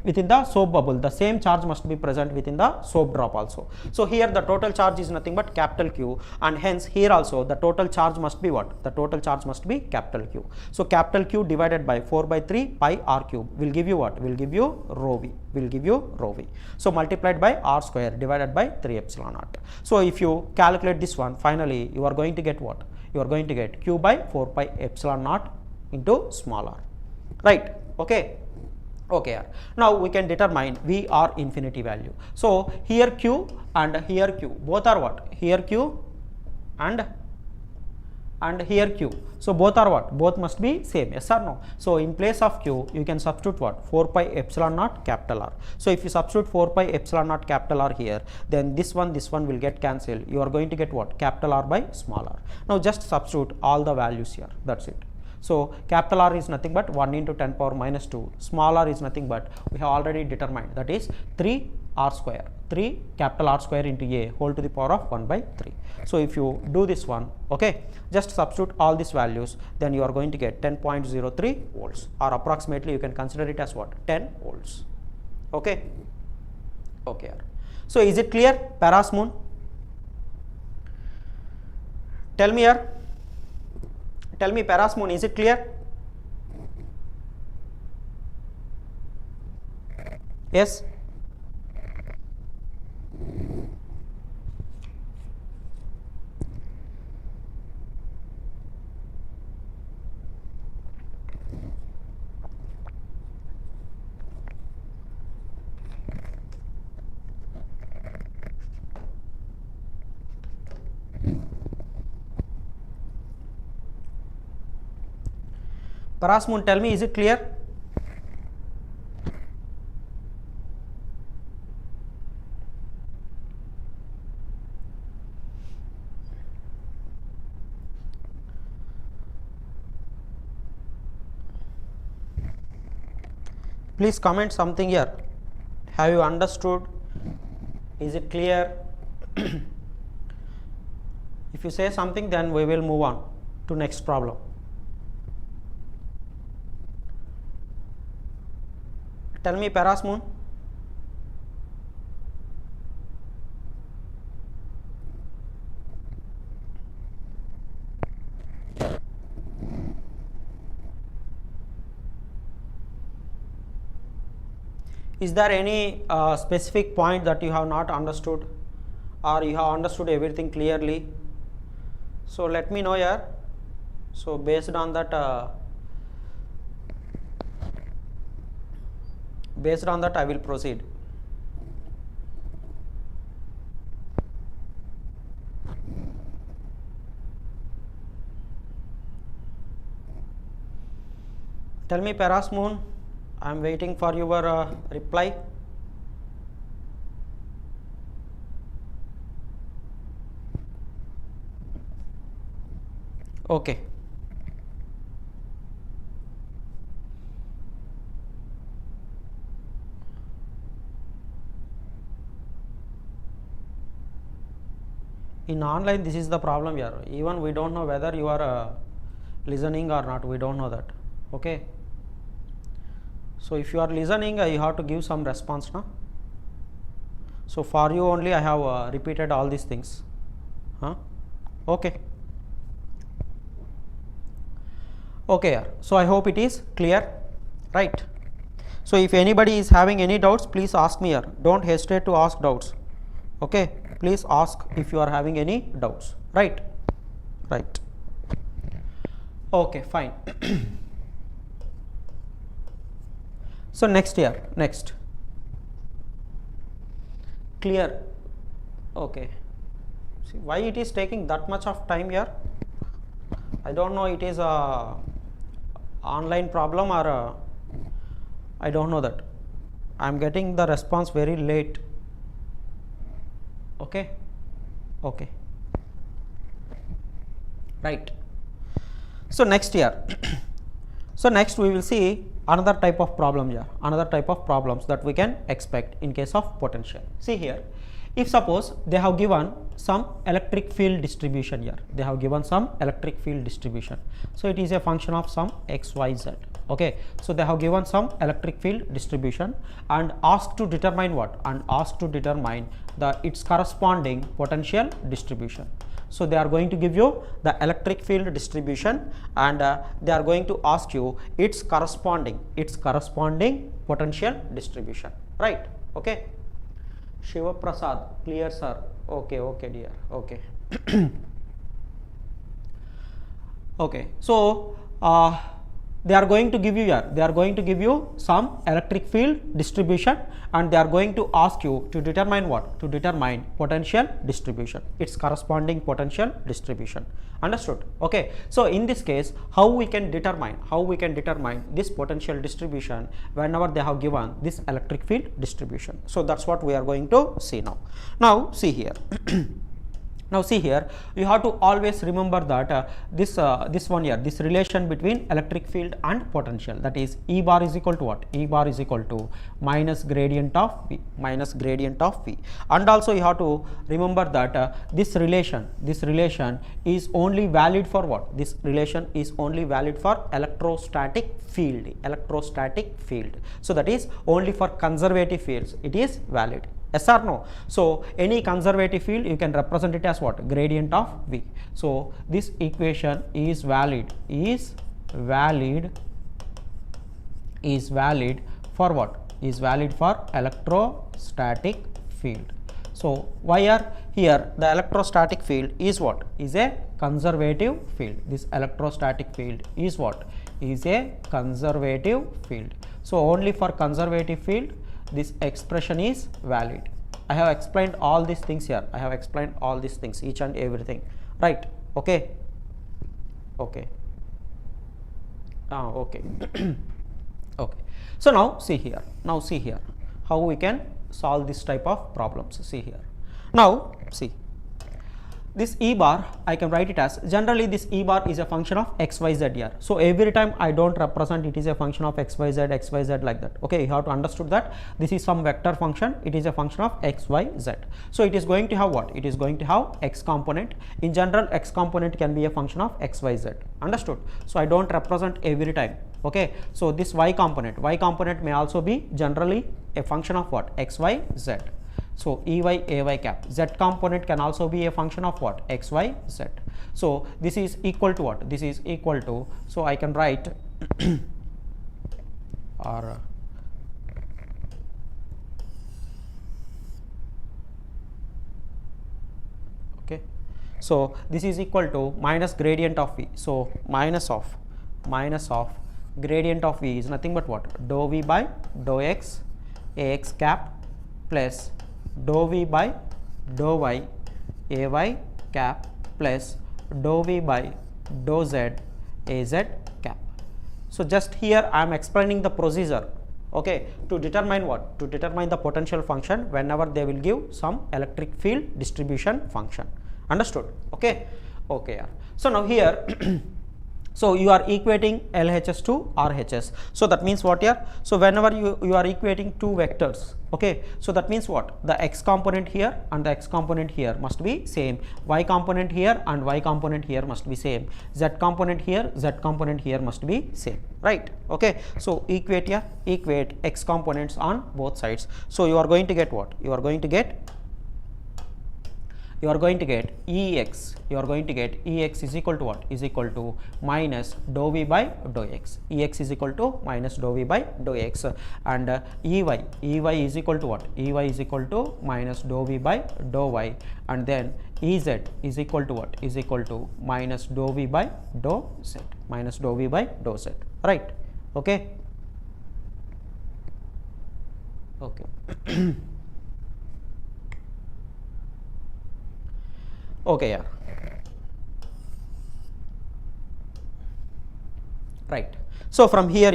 A: within the soap bubble, the same charge must be present within the soap drop also. So here the total charge is nothing but capital Q, and hence here also the total charge must be what? The total charge must be capital Q. So capital Q divided by 4 by 3 pi r cube will give you what? Will give you rho v. Will give you rho v. So multiplied by r square divided by 3 epsilon naught. So if you calculate this one, finally you are going to get what? you are going to get q by 4 pi epsilon naught into small r, right? Okay. Okay, now we can determine VR infinity value. So here q and here q both are what? Here q and here q. So both are what? Both must be same, yes or no? So in place of q you can substitute what? 4 pi epsilon naught capital R. So if you substitute 4 pi epsilon naught capital R here, then this one will get cancelled. You are going to get what? Capital R by small r. Now just substitute all the values here, that's it. So capital R is nothing but 1 into 10 power minus 2, small r is nothing but we have already determined, that is 3 r square, 3 capital R square into a whole to the power of 1 by 3. So if you do this one, okay, just substitute all these values, then you are going to get 10.03 volts, or approximately you can consider it as what? 10 volts. Okay. Okay. So is it clear, Paras Moon? Tell me here. Tell me, Paras Moon, is it clear? Yes. Paras Moon, tell me, is it clear? Please comment something here. Have you understood? Is it clear? If you say something, then we will move on to next problem. Tell me, Paras Moon. Is there any specific point that you have not understood, or you have understood everything clearly? So let me know here. So based on that, I will proceed. Tell me, Paras Moon, I am waiting for your reply. Okay. In online, this is the problem here. Even we don't know whether you are listening or not. We don't know that. Okay. So if you are listening, you have to give some response, no? So for you only, I have repeated all these things. Huh? Okay. Okay. So I hope it is clear, right? So if anybody is having any doubts, please ask me here. Don't hesitate to ask doubts. Okay. Please ask if you are having any doubts, right? Right. Okay, fine. So next here, next. Clear. Okay. See why it is taking that much of time here? I don't know, it is a online problem or I don't know that. I am getting the response very late. Okay. Okay. Right. So next here. So next we will see another type of problem here, another type of problems that we can expect in case of potential. See here, if suppose they have given some electric field distribution here, they have given some electric field distribution. So it is a function of some x, y, z. Okay. So they have given some electric field distribution and asked to determine what? And asked to determine its corresponding potential distribution. So they are going to give you the electric field distribution and they are going to ask you its corresponding potential distribution, right? Okay. Shiva Prasad, clear sir. Okay, okay dear. Okay. Okay, so they are going to give you here, they are going to give you some electric field distribution, and they are going to ask you to determine what? To determine potential distribution, its corresponding potential distribution. Understood? Okay, so in this case, how we can determine this potential distribution whenever they have given this electric field distribution. So that's what we are going to see now. Now see here. Now see here, you have to always remember that this one here, this relation between electric field and potential, that is E bar is equal to what? E bar is equal to minus gradient of V, and also you have to remember that this relation is only valid for what? This relation is only valid for electrostatic field, so that is only for conservative fields it is valid. Yes or no? So any conservative field you can represent it as what? Gradient of V. So this equation is valid for what? Is valid for electrostatic field. So why are here the electrostatic field is what? Is a conservative field. This electrostatic field is what? Is a conservative field. So only for conservative field this expression is valid. I have explained all these things here. Each and everything, right? Okay. Okay. Okay. Okay. So now see here. How we can solve this type of problems. See here. Now see. This E bar, I can write it as, generally this E bar is a function of x, y, z here. So every time I don't represent it is a function of x, y, z like that. Okay, you have to understood that this is some vector function, it is a function of x, y, z. So it is going to have what? It is going to have x component. In general, x component can be a function of x, y, z. Understood? So I don't represent every time. Okay, so this y component may also be generally a function of what? X, y, z. So Ey, Ay cap. Z component can also be a function of what? X, Y, Z. So this is equal to what? This is equal to, so I can write or okay. So this is equal to minus gradient of V. So minus of gradient of V is nothing but what? Dou V by dou X Ax cap plus dou V by dou Y Ay cap plus dou V by dou Z Az cap. So just here I am explaining the procedure, okay, to determine what? To determine the potential function whenever they will give some electric field distribution function. Understood? Okay. Okay. Yeah. So now here so you are equating LHS to RHS. So that means what here? So whenever you are equating two vectors, okay, so that means what? The x component here and the x component here must be same. Y component here and y component here must be same. Z component here must be same, right? Okay. So equate here, equate x components on both sides. So you are going to get what? You are going to get Ex. Is equal to what? Is equal to minus dou V by dou X. Ex is equal to minus dou V by dou X, and Ey is equal to what? Ey is equal to minus dou V by dou Y, and then Ez is equal to what? Is equal to minus dou V by dou Z. Right? Okay. Okay. Okay, yeah, right. So from here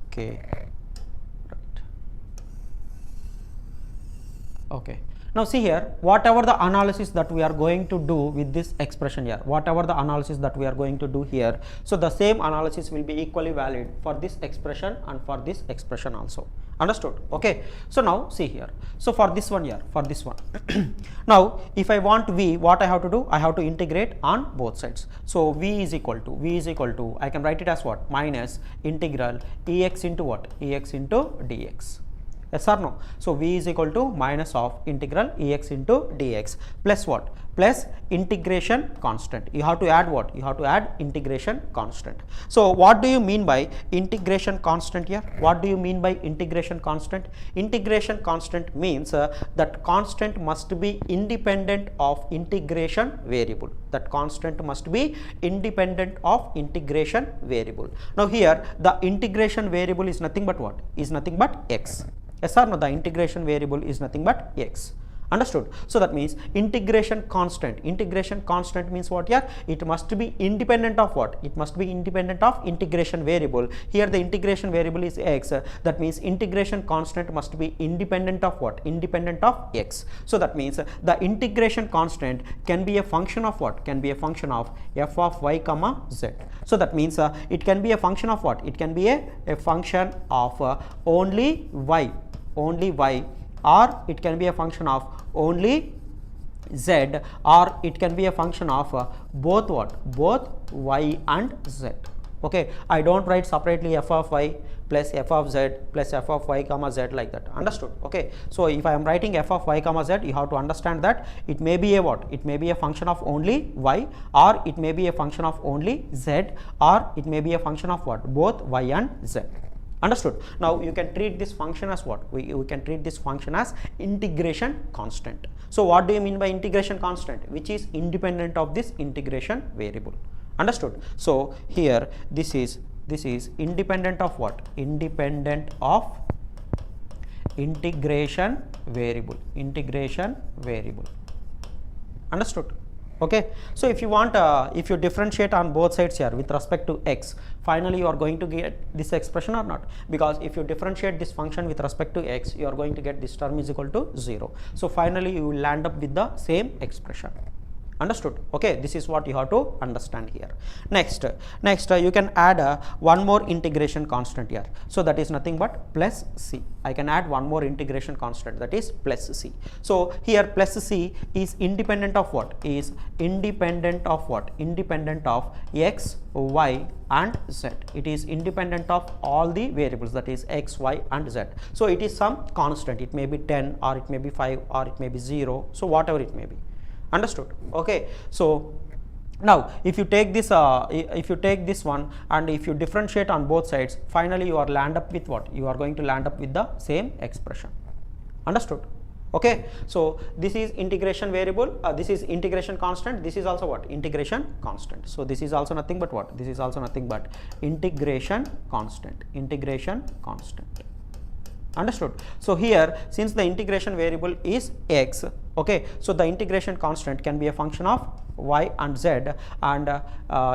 A: okay, right. Okay. Now see here, whatever the analysis that we are going to do with this expression here, so the same analysis will be equally valid for this expression and for this expression also. Understood? Okay. So now see here, so for this one here, now if I want V, what I have to do? I have to integrate on both sides. So V is equal to, I can write it as what? Minus integral Ex into what? Ex into dx. Yes or no? So v is equal to minus of integral ex into dx plus what? Plus integration constant. You have to add what? You have to add integration constant. So what do you mean by integration constant here? What do you mean by integration constant? Integration constant means that constant must be independent of integration variable. That constant must be independent of integration variable. Now here the integration variable is nothing but what? Is nothing but x. Yes or no? The integration variable is nothing but x. Understood? So that means integration constant. Integration constant means what here? It must be independent of what? It must be independent of integration variable. Here the integration variable is x. That means integration constant must be independent of what? Independent of x. So that means the integration constant can be a function of what? Can be a function of f of y comma z. So that means it can be a function of what? It can be a function of only y, or it can be a function of only z, or it can be a function of both what? Both y and z. Okay, I don't write separately f of y plus f of z plus f of y comma z like that. Understood? Okay, so if I am writing f of y comma z, you have to understand that it may be a what? It may be a function of only y, or it may be a function of only z, or it may be a function of what? Both y and z. Understood? Now you can treat this function as what? We can treat this function as integration constant. So what do you mean by integration constant? Which is independent of this integration variable. Understood? So here this is independent of what? Independent of integration variable. Integration variable. Understood? Okay, so if you want if you differentiate on both sides here with respect to x, finally you are going to get this expression or not? Because if you differentiate this function with respect to x, you are going to get this term is equal to 0. So finally you will land up with the same expression. Understood? Okay, this is what you have to understand here. Next you can add one more integration constant here. So that is nothing but plus c. I can add one more integration constant, that is plus c. So here plus c is independent of what? Is independent of what? Independent of x, y and z. It is independent of all the variables, that is x, y and z. So it is some constant. It may be 10 or it may be 5 or it may be 0. So whatever it may be. Understood? Okay, so now if you take this one and if you differentiate on both sides, finally you are land up with what? You are going to land up with the same expression. Understood? Okay, so this is integration variable, this is integration constant, this is also what? Integration constant. So this is also nothing but what? This is also nothing but integration constant. Integration constant. Understood? So here since the integration variable is x, okay, so the integration constant can be a function of y and z, and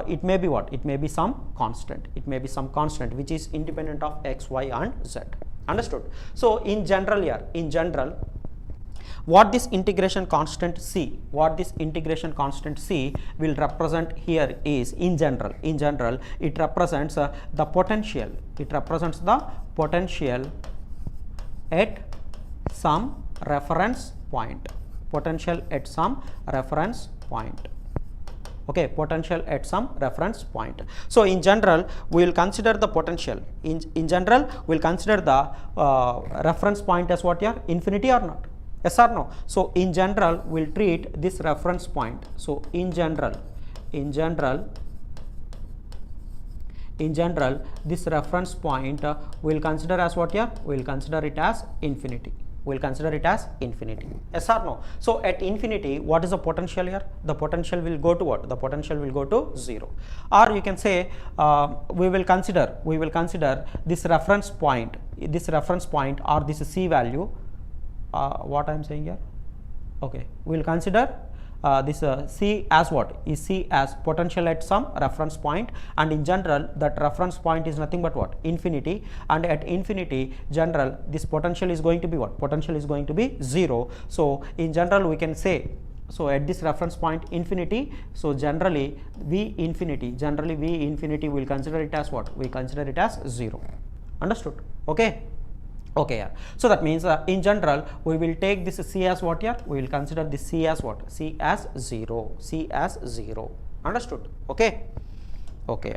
A: it may be what? It may be some constant. It may be some constant which is independent of x, y and z. Understood? So in general here, in general, what this integration constant c, will represent here is in general it represents the potential. It represents the potential at some reference point. Potential at some reference point. Okay, potential at some reference point. So in general we will consider the potential. In general we will consider the reference point as what here? Infinity or not? Yes or no? So in general we will treat this reference point. So in general this reference point we will consider as what here? We will consider it as infinity. We will consider it as infinity. Yes or no? So at infinity, what is the potential here? The potential will go to what? The potential will go to 0. Or you can say we will consider this reference point or this c value. What I am saying here? Okay, we will consider this c as what? Is c as potential at some reference point, and in general that reference point is nothing but what? Infinity, and at infinity general this potential is going to be what? Potential is going to be 0. So in general we can say, so at this reference point infinity, so generally v infinity will consider it as what? We consider it as 0. Understood? Okay. Okay, yeah. So that means in general we will take this c as what here? We will consider this c as what? C as 0. C as 0. Understood? Okay. Okay.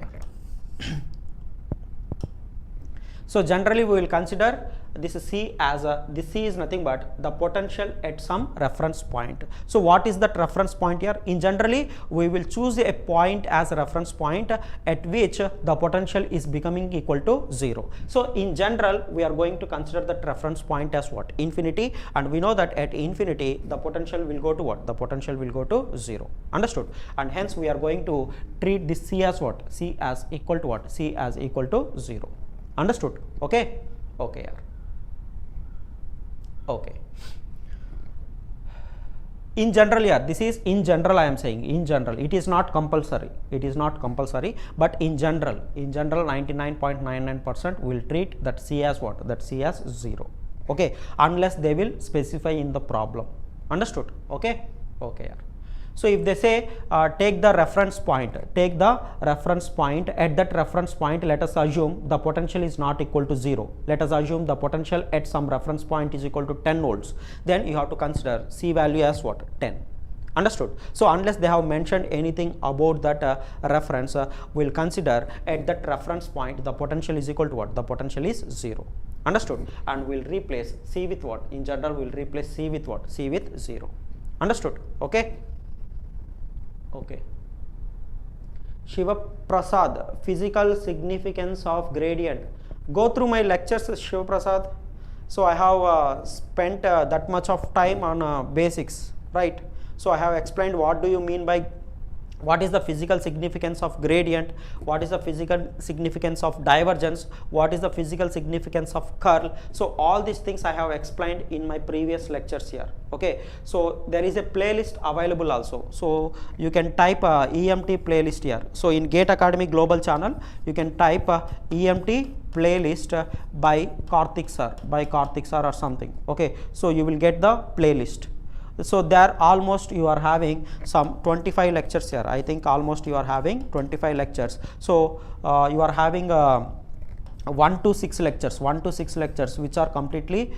A: So generally we will consider this C as this C is nothing but the potential at some reference point. So what is that reference point here? In generally we will choose a point as a reference point at which the potential is becoming equal to 0. So in general we are going to consider that reference point as what? Infinity, and we know that at infinity the potential will go to what? The potential will go to 0. Understood? And hence we are going to treat this C as what? C as equal to what? C as equal to 0. Understood? Okay. Okay, yeah. Okay. In general, yeah, this is in general, I am saying in general, it is not compulsory, but in general 99.99% will treat that C as what? That C as 0. Okay, unless they will specify in the problem. Understood? Okay. Okay, yeah. So if they say take the reference point, at that reference point let us assume the potential is not equal to 0. Let us assume the potential at some reference point is equal to 10 volts. Then you have to consider C value as what? 10. Understood? So unless they have mentioned anything about that reference, we will consider at that reference point the potential is equal to what? The potential is 0. Understood? And we will replace C with what? In general we will replace C with what? C with 0. Understood? Okay. Okay. Shiva Prasad, physical significance of gradient. Go through my lectures, Shiva Prasad. So I have spent that much of time on basics, right? So I have explained what do you mean by, what is the physical significance of gradient, what is the physical significance of divergence, what is the physical significance of curl. So all these things I have explained in my previous lectures here. Okay, so there is a playlist available also, so you can type EMT playlist here. So in Gate Academy Global channel you can type EMT playlist by Karthik sir or something. Okay, so you will get the playlist. So there almost you are having some 25 lectures here. I think almost you are having 25 lectures. So you are having 1 to 6 lectures which are completely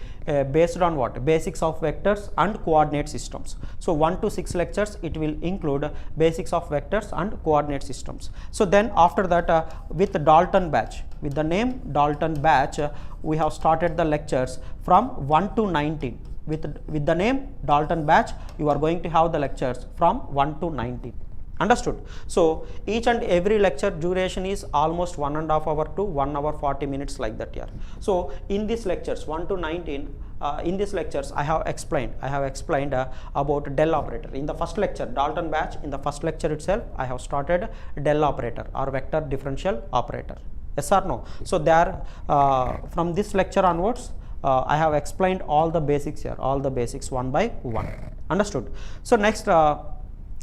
A: based on what? Basics of vectors and coordinate systems. So 1 to 6 lectures it will include basics of vectors and coordinate systems. So then after that with the Dalton batch, with the name Dalton batch, we have started the lectures from 1 to 19. With the name Dalton batch, you are going to have the lectures from 1 to 19. Understood? So each and every lecture duration is almost 1.5 hour to 1 hour 40 minutes, like that here. So in these lectures 1 to 19, in these lectures I have explained about del operator. In the first lecture, Dalton batch, in the first lecture itself I have started del operator or vector differential operator. Yes or no? So there from this lecture onwards I have explained all the basics here, all the basics one by one. Understood? So next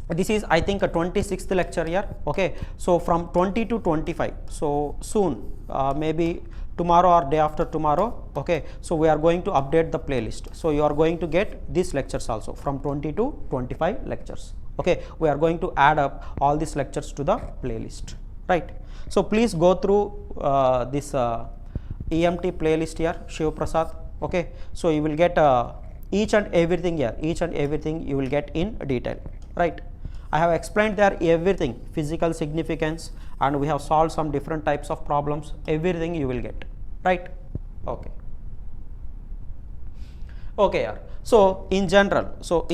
A: this is I think a 26th lecture here. Okay, so from 20 to 25, so soon maybe tomorrow or day after tomorrow. Okay, so we are going to update the playlist, so you are going to get these lectures also from 20 to 25 lectures. Okay, we are going to add up all these lectures to the playlist, right? So please go through this EMT playlist here, Shiv Prasad. Okay, so you will get each and everything here, each and everything you will get in detail, right? I have explained there everything, physical significance, and we have solved some different types of problems, everything you will get, right? Okay. Okay, yeah. So in general, so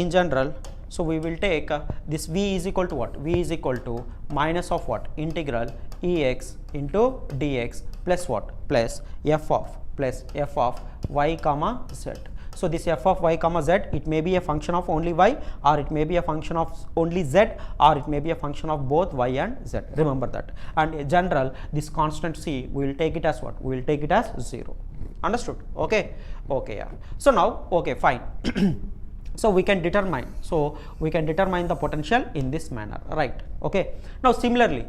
A: we will take this V is equal to what? V is equal to minus of what? Integral Ex into dx plus what? Plus f of y comma z. So this f of y comma z, it may be a function of only y, or it may be a function of only z, or it may be a function of both y and z. Remember that. And in general, this constant c, we will take it as what? We will take it as 0. Understood? Okay. Okay, yeah. So now, okay, fine. So we can determine the potential in this manner, right? Okay. Now similarly,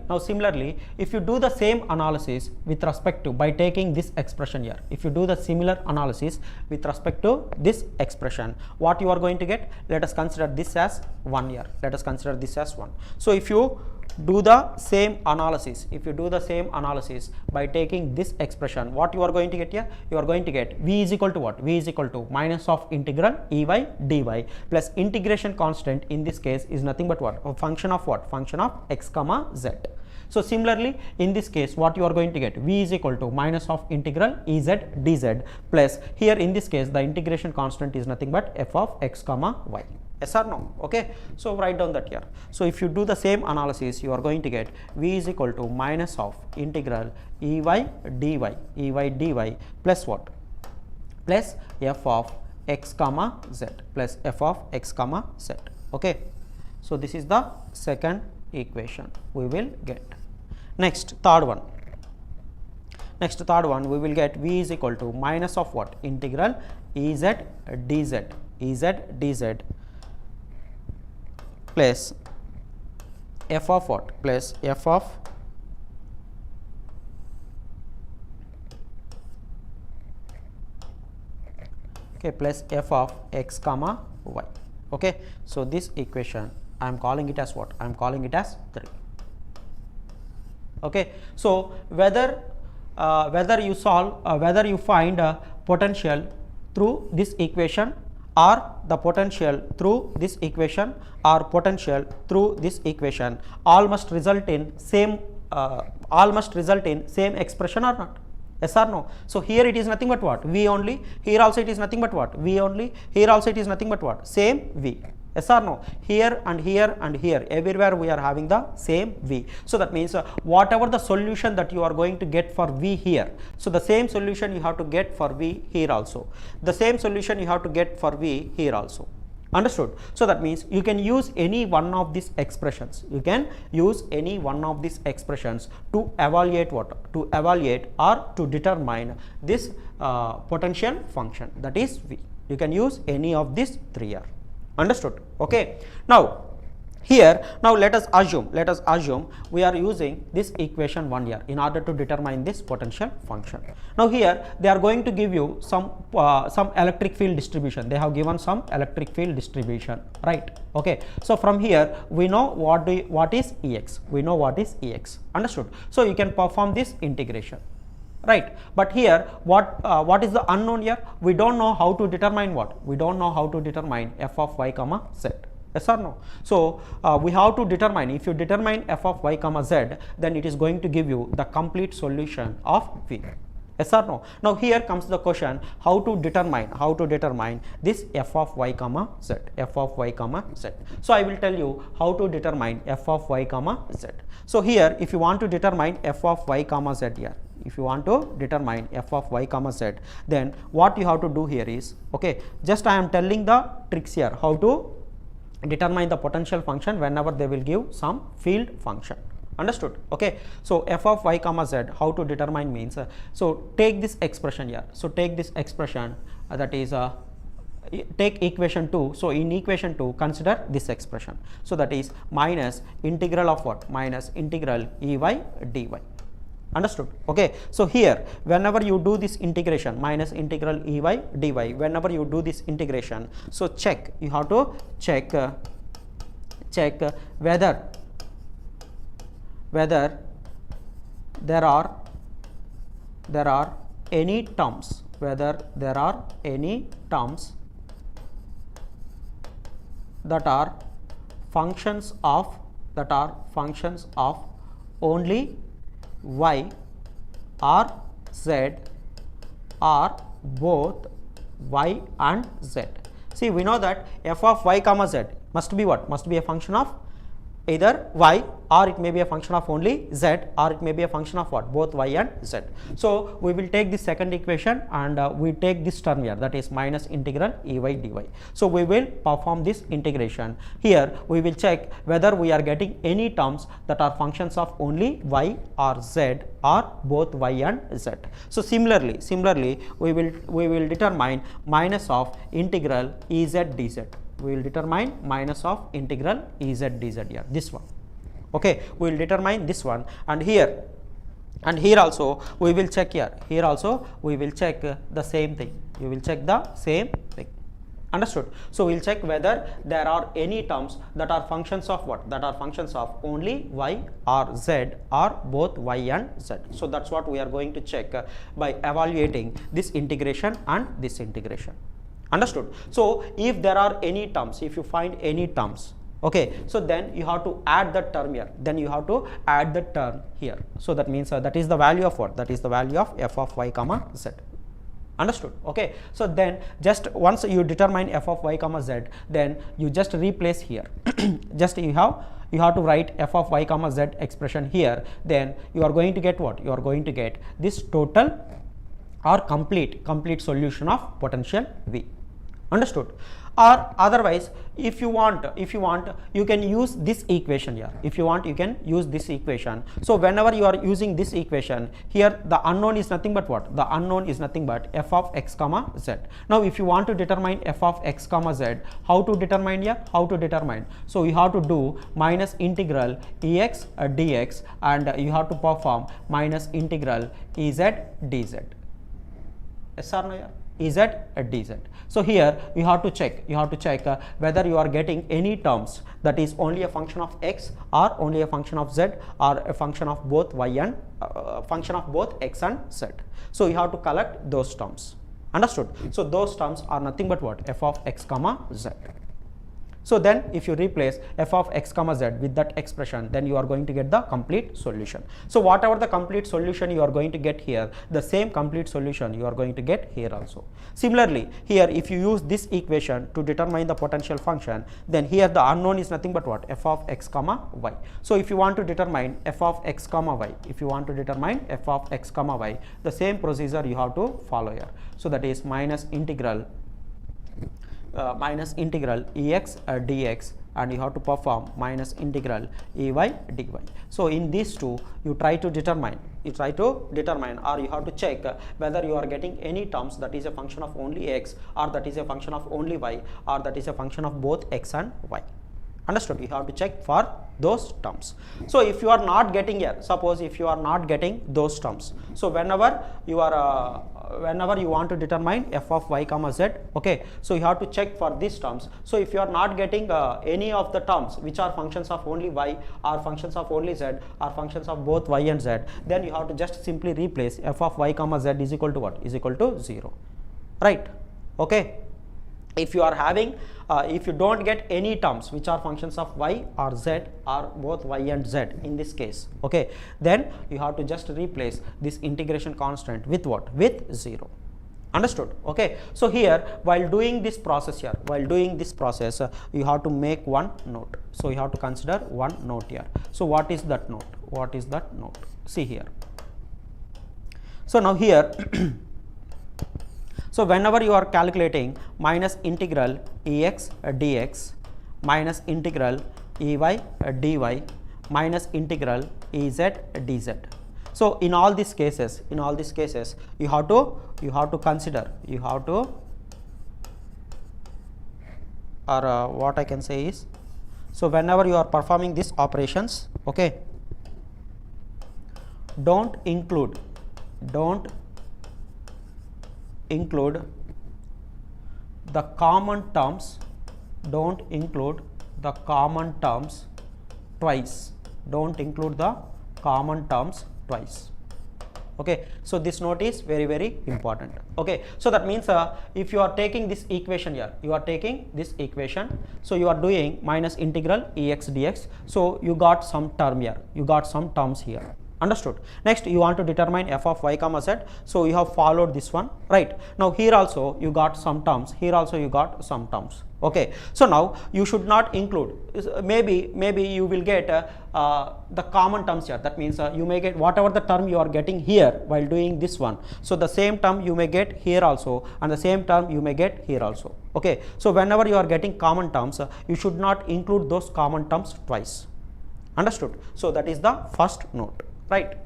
A: if you do the same analysis with respect to, by taking this expression here, if you do the similar analysis with respect to this expression, what you are going to get? Let us consider this as 1 here. Let us consider this as 1. So if you do the same analysis, if you do the same analysis by taking this expression, what you are going to get here? You are going to get v is equal to what? V is equal to minus of integral ey dy plus integration constant in this case is nothing but what? A function of what? Function of x comma z. So similarly in this case what you are going to get? V is equal to minus of integral ez dz plus here in this case the integration constant is nothing but f of x comma y. Yes or no? Okay. So write down that here. So if you do the same analysis, you are going to get v is equal to minus of integral ey dy plus what? Plus f of x comma z plus f of x comma z. Okay. So this is the second equation we will get. Next, third one. Next, third one we will get v is equal to minus of what? Integral ez dz plus f of what? Plus f of plus f of x comma y. Okay. So this equation I am calling it as what? I am calling it as 3. Okay. So whether you solve whether you find a potential through this equation or the potential through this equation or potential through this equation, all must result in same expression or not? Yes or no? So here it is nothing but what? V only. Here also it is nothing but what? V only. Here also it is nothing but what? Same V. Yes or no? Here and here and here, everywhere we are having the same V. So that means whatever the solution that you are going to get for V here, so the same solution you have to get for V here also. The same solution you have to get for V here also. Understood? So that means you can use any one of these expressions. You can use any one of these expressions to evaluate what? To evaluate or to determine this potential function, that is V. You can use any of these three here. Understood? Okay. Now here, now let us assume we are using this equation 1 here in order to determine this potential function. Now here they are going to give you some electric field distribution. They have given some electric field distribution, right? Okay. So from here we know what is Ex. We know what is Ex. Understood? So you can perform this integration. Right, but here what is the unknown here? We don't know how to determine what? We don't know how to determine f of y comma z. Yes or no? So we have to determine, if you determine f of y comma z, then it is going to give you the complete solution of V. Yes or no? Now here comes the question, how to determine this f of y comma z, f of y comma z. So I will tell you how to determine f of y comma z. So here if you want to determine f of y comma z here, if you want to determine f of y comma z, then what you have to do here is, okay, just I am telling the tricks here how to determine the potential function whenever they will give some field function. Understood? Okay. So f of y comma z, how to determine means, so take this expression here. So take this expression, that is take equation 2. So in equation 2 consider this expression. So that is minus integral of what? Minus integral ey dy. Understood? Okay. So here whenever you do this integration, minus integral ey dy, whenever you do this integration, so check, you have to check whether there are any terms, whether there are any terms that are functions of only y or z or both y and z. See, we know that f of y comma z must be what? Must be a function of either y, or it may be a function of only z, or it may be a function of what? Both y and z. So we will take this second equation and we take this term here, that is minus integral ey dy. So we will perform this integration. Here we will check whether we are getting any terms that are functions of only y or z or both y and z. So similarly we will determine minus of integral ez dz. We will determine minus of integral ez dz here, this one. Okay, we will determine this one, and here also we will check here. Here also we will check the same thing. You will check the same thing. Understood? So we'll check whether there are any terms that are functions of what? That are functions of only y or z or both y and z. So that's what we are going to check by evaluating this integration and this integration. Understood? So if there are any terms, if you find any terms, okay, so then you have to add the term here, then you have to add the term here. So that means that is the value of what? That is the value of f of y comma z. Understood? Okay, so then just once you determine f of y comma z, then you just replace here. Just you have to write f of y comma z expression here, then you are going to get what? You are going to get this total or complete solution of potential V. Understood? Or otherwise, if you want, you can use this equation here. If you want, you can use this equation. So whenever you are using this equation, here the unknown is nothing but what? The unknown is nothing but f of x comma z. Now if you want to determine f of x comma z, how to determine here? How to determine? So you have to do minus integral ex dx, and you have to perform minus integral ez dz. Yes or no here? Ez dz. So here you have to check whether you are getting any terms that is only a function of x or only a function of z or a function of both y and function of both x and z. So you have to collect those terms. Understood? So those terms are nothing but what? F of x comma z. So then if you replace f of x comma z with that expression, then you are going to get the complete solution. So whatever the complete solution you are going to get here, the same complete solution you are going to get here also. Similarly, here if you use this equation to determine the potential function, then here the unknown is nothing but what? F of x comma y. So if you want to determine f of x comma y, the same procedure you have to follow here. So that is minus integral ex dx, and you have to perform minus integral ey dy. So in these two you try to determine or you have to check whether you are getting any terms that is a function of only x, or that is a function of only y, or that is a function of both x and y. Understood? You have to check for those terms. So if you are not getting here, suppose if you are not getting those terms, so whenever you want to determine f of y comma z, okay, so you have to check for these terms. So if you are not getting any of the terms which are functions of only y, or functions of only z, or functions of both y and z, then you have to just simply replace f of y comma z is equal to what? Is equal to 0, right? Okay. If you are having if you don't get any terms which are functions of y or z or both y and z in this case, okay, then you have to just replace this integration constant with what? With 0. Understood? Okay. So here while doing this process you have to make one note. So you have to consider one note here. So what is that note? See here. So now here so whenever you are calculating minus integral ex dx minus integral ey dy minus integral ez dz. So in all these cases you have to consider, what I can say is, so whenever you are performing these operations, okay, don't include the common terms, twice. Okay, so this note is very, very important. Okay, so that means if you are taking this equation here, so you are doing minus integral ex dx, so you got some term here, terms here. Understood? Next you want to determine f of y comma z, so you have followed this one, right? Now here also you got some terms, okay. So now you should not include, maybe you will get the common terms here. That means you may get whatever the term you are getting here while doing this one, so the same term you may get here also, and the same term you may get here also, okay. So whenever you are getting common terms, you should not include those common terms twice. Understood? So that is the first note, right?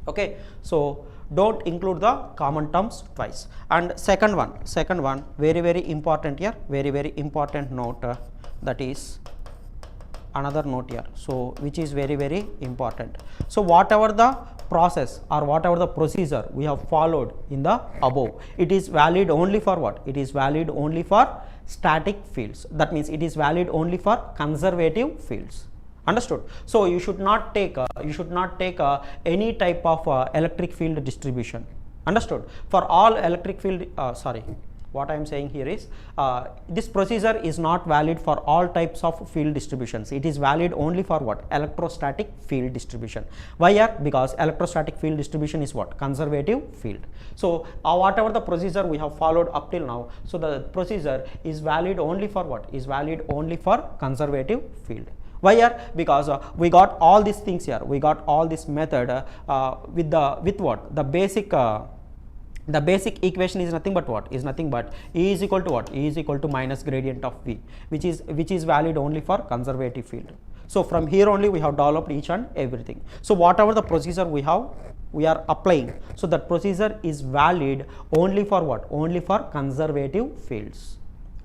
A: Okay, so don't include the common terms twice. And second one, very, very important here, very important note, that is another note here, so which is very, very important. So whatever the process or whatever the procedure we have followed in the above, it is valid only for what? It is valid only for static fields. That means it is valid only for conservative fields. Understood? So you should not take any type of electric field distribution. Understood? For all electric field, what I am saying here is this procedure is not valid for all types of field distributions. It is valid only for what? Electrostatic field distribution. Why here? Because electrostatic field distribution is what? Conservative field. So whatever the procedure we have followed up till now, so the procedure is valid only for what? Is valid only for conservative field. Why here? Because we got all these things here. We got all this method with what? The basic equation is nothing but what? Is nothing but E is equal to what? E is equal to minus gradient of V, which is valid only for conservative field. So from here only we have developed each and everything. So whatever the procedure we are applying, so that procedure is valid only for what? Only for conservative fields.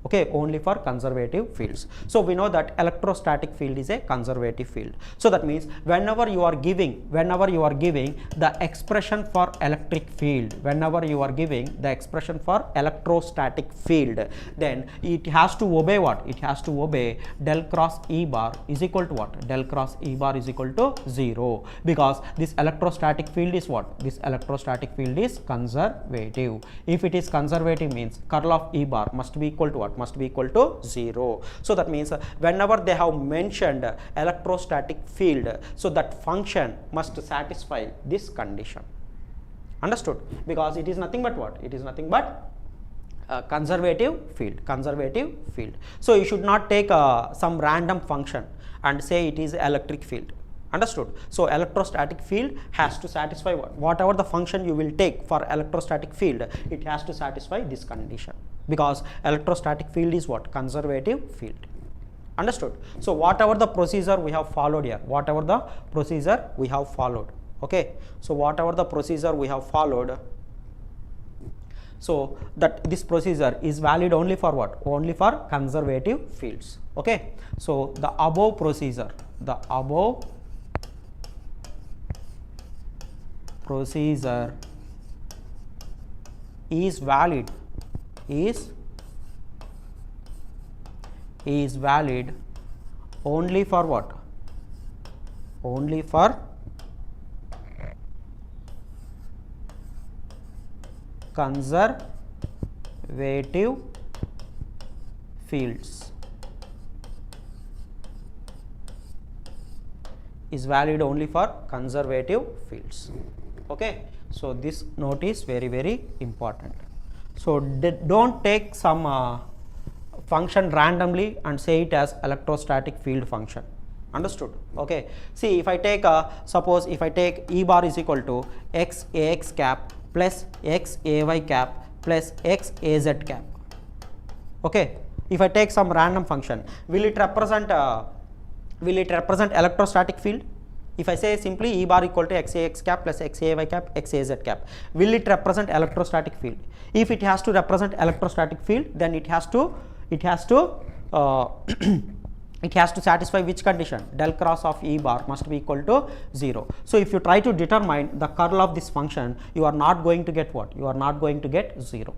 A: Okay, only for conservative fields. So we know that electrostatic field is a conservative field. So that means whenever you are giving the expression for electric field, whenever you are giving the expression for electrostatic field, then it has to obey what? It has to obey del cross E bar is equal to what? Del cross E bar is equal to 0, because this electrostatic field is what? This electrostatic field is conservative. If it is conservative, means curl of E bar must be equal to what? Must be equal to 0. So that means whenever they have mentioned electrostatic field, so that function must satisfy this condition. Understood? Because it is nothing but what? It is nothing but conservative field. So you should not take some random function and say it is electric field. Understood? So electrostatic field has to satisfy whatever the function you will take for electrostatic field, it has to satisfy this condition, because electrostatic field is what? Conservative field. Understood? So whatever the procedure we have followed here, okay, so whatever the procedure we have followed, so that this procedure is valid only for what? Only for conservative fields. Okay, so the above procedure is valid only for what? Only for conservative fields. Is valid only for conservative fields. Okay, so this note is very, very important. So don't take some function randomly and say it as electrostatic field function. Understood? Okay, see, if I take suppose if I take E bar is equal to x ax cap plus x ay cap plus x az cap. Okay, if I take some random function, will it represent electrostatic field? If I say simply E bar equal to x ax cap plus x ay cap x az cap, will it represent electrostatic field? If it has to represent electrostatic field, then it has to satisfy which condition? Del cross of E bar must be equal to 0. So if you try to determine the curl of this function, you are not going to get what? You are not going to get 0.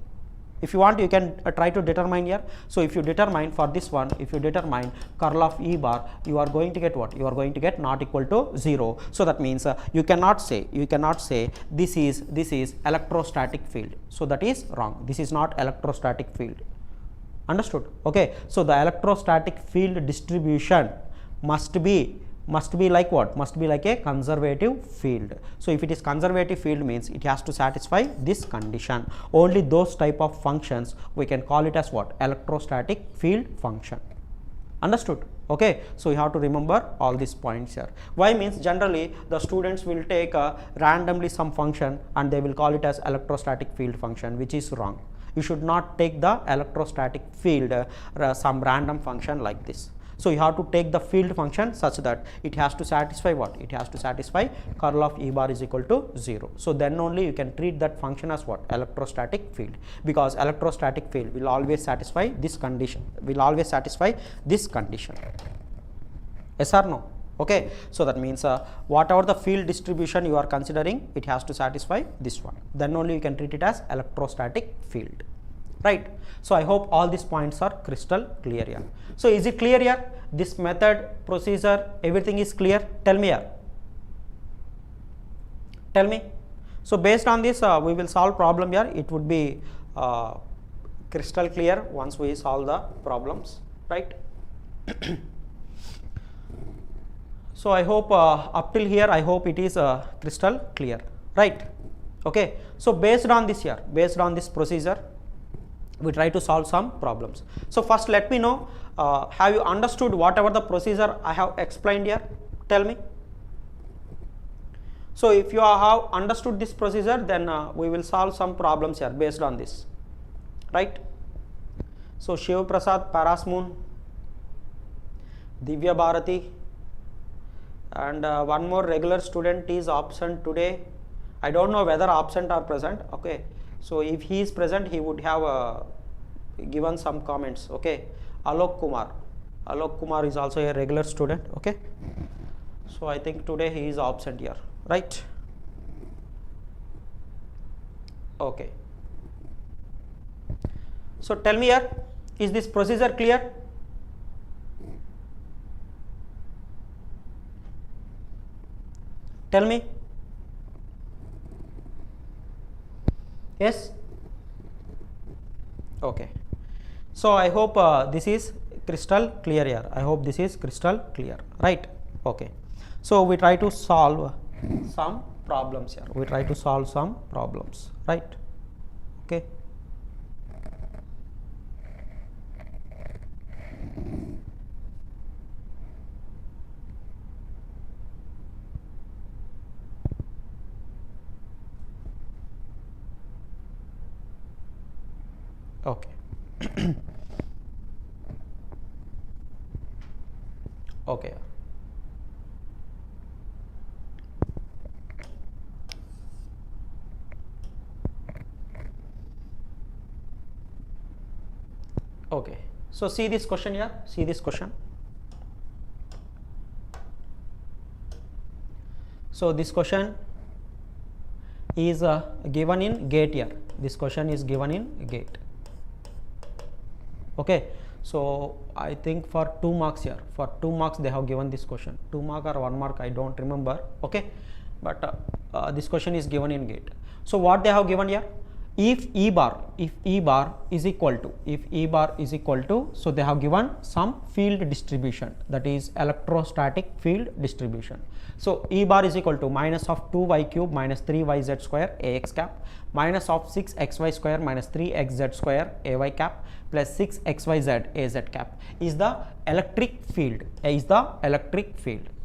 A: If you want, you can try to determine here. So if you determine for this one, if you determine curl of E bar, you are going to get what? You are going to get not equal to 0. So that means you cannot say this is electrostatic field. So that is wrong. This is not electrostatic field. Understood? Okay, so the electrostatic field distribution must be like what? Must be like a conservative field. So if it is conservative field, means it has to satisfy this condition. Only those type of functions we can call it as what? Electrostatic field function. Understood? Okay, so you have to remember all these points here. Why? Means generally the students will take randomly some function and they will call it as electrostatic field function, which is wrong. You should not take the electrostatic field some random function like this. So you have to take the field function such that it has to satisfy what? It has to satisfy curl of E bar is equal to 0. So then only you can treat that function as what? Electrostatic field, because electrostatic field will always satisfy this condition, Yes or no? Okay, so that means whatever the field distribution you are considering, it has to satisfy this one. Then only you can treat it as electrostatic field, right? So I hope all these points are crystal clear here. So is it clear here? This method, procedure, everything is clear? Tell me here. Tell me. So based on this, we will solve problem here. It would be crystal clear once we solve the problems, right? So I hope up till here, I hope it is crystal clear, right? Okay. So based on this here, based on this procedure, we try to solve some problems. So first let me know, have you understood whatever the procedure I have explained here? Tell me. So if you have understood this procedure, then we will solve some problems here based on this, right? So Shiv Prasad, Parasmoon, Divya Bharati, and one more regular student is absent today. I don't know whether absent or present. Okay, so if he is present, he would have given some comments. Okay, Alok Kumar is also a regular student. Okay, so I think today he is absent here, right? Okay, so tell me here, is this procedure clear? Tell me. Yes? Okay. So I hope this is crystal clear here. I hope this is crystal clear, right? Okay. So we try to solve some problems here. We try to solve some problems, right? Okay. Okay. Okay. Okay. So see this question here. See this question. So this question is given in gate here. This question is given in gate. Okay, so I think for 2 marks here, for 2 marks they have given this question, 2 mark or 1 mark, I don't remember. Okay, but this question is given in gate. So what they have given here, if E bar is equal to, so they have given some field distribution, that is electrostatic field distribution. So E bar is equal to minus of 2y cube minus 3yz square ax cap minus of 6xy square minus 3xz square ay cap plus 6xyz az cap is the electric field,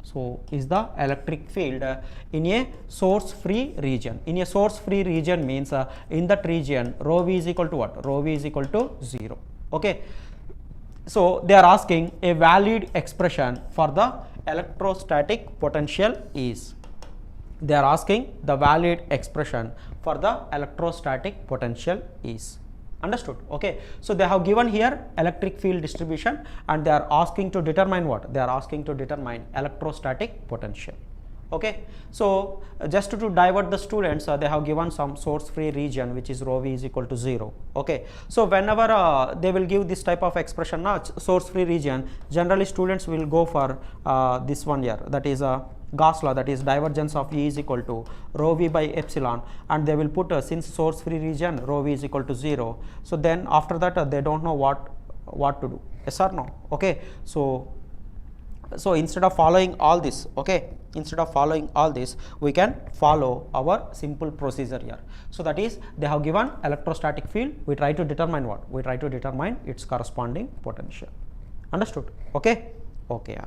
A: So is the electric field in a source free region. In a source free region means in that region rho v is equal to what? Rho v is equal to 0. Okay. So they are asking a valid expression for the electrostatic potential is. They are asking the valid expression for the electrostatic potential is. Understood? Okay. So they have given here electric field distribution and they are asking to determine what? They are asking to determine electrostatic potential. Okay. So just to divert the students, they have given some source free region which is rho v is equal to 0. Okay. So whenever they will give this type of expression, source free region, generally students will go for this one here, that is Gauss law, that is divergence of E is equal to rho v by epsilon, and they will put since source free region rho v is equal to 0. So then after that they don't know what to do. Yes or no? Okay. So instead of following all this, okay, we can follow our simple procedure here. So that is, they have given electrostatic field, we try to determine what? We try to determine its corresponding potential. Understood? Okay. Okay.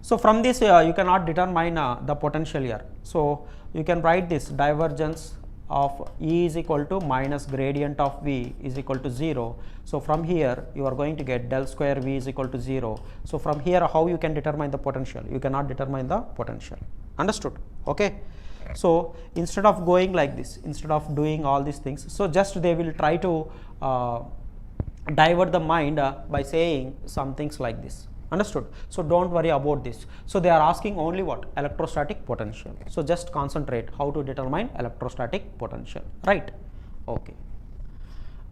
A: So from this you cannot determine the potential here. So you can write this divergence of E is equal to minus gradient of V is equal to 0. So from here you are going to get del square V is equal to 0. So from here how you can determine the potential? You cannot determine the potential. Understood? Okay. So instead of going like this, instead of doing all these things, so just they will try to divert the mind by saying some things like this. Understood? So don't worry about this. So they are asking only what? Electrostatic potential. So just concentrate how to determine electrostatic potential, right? Okay.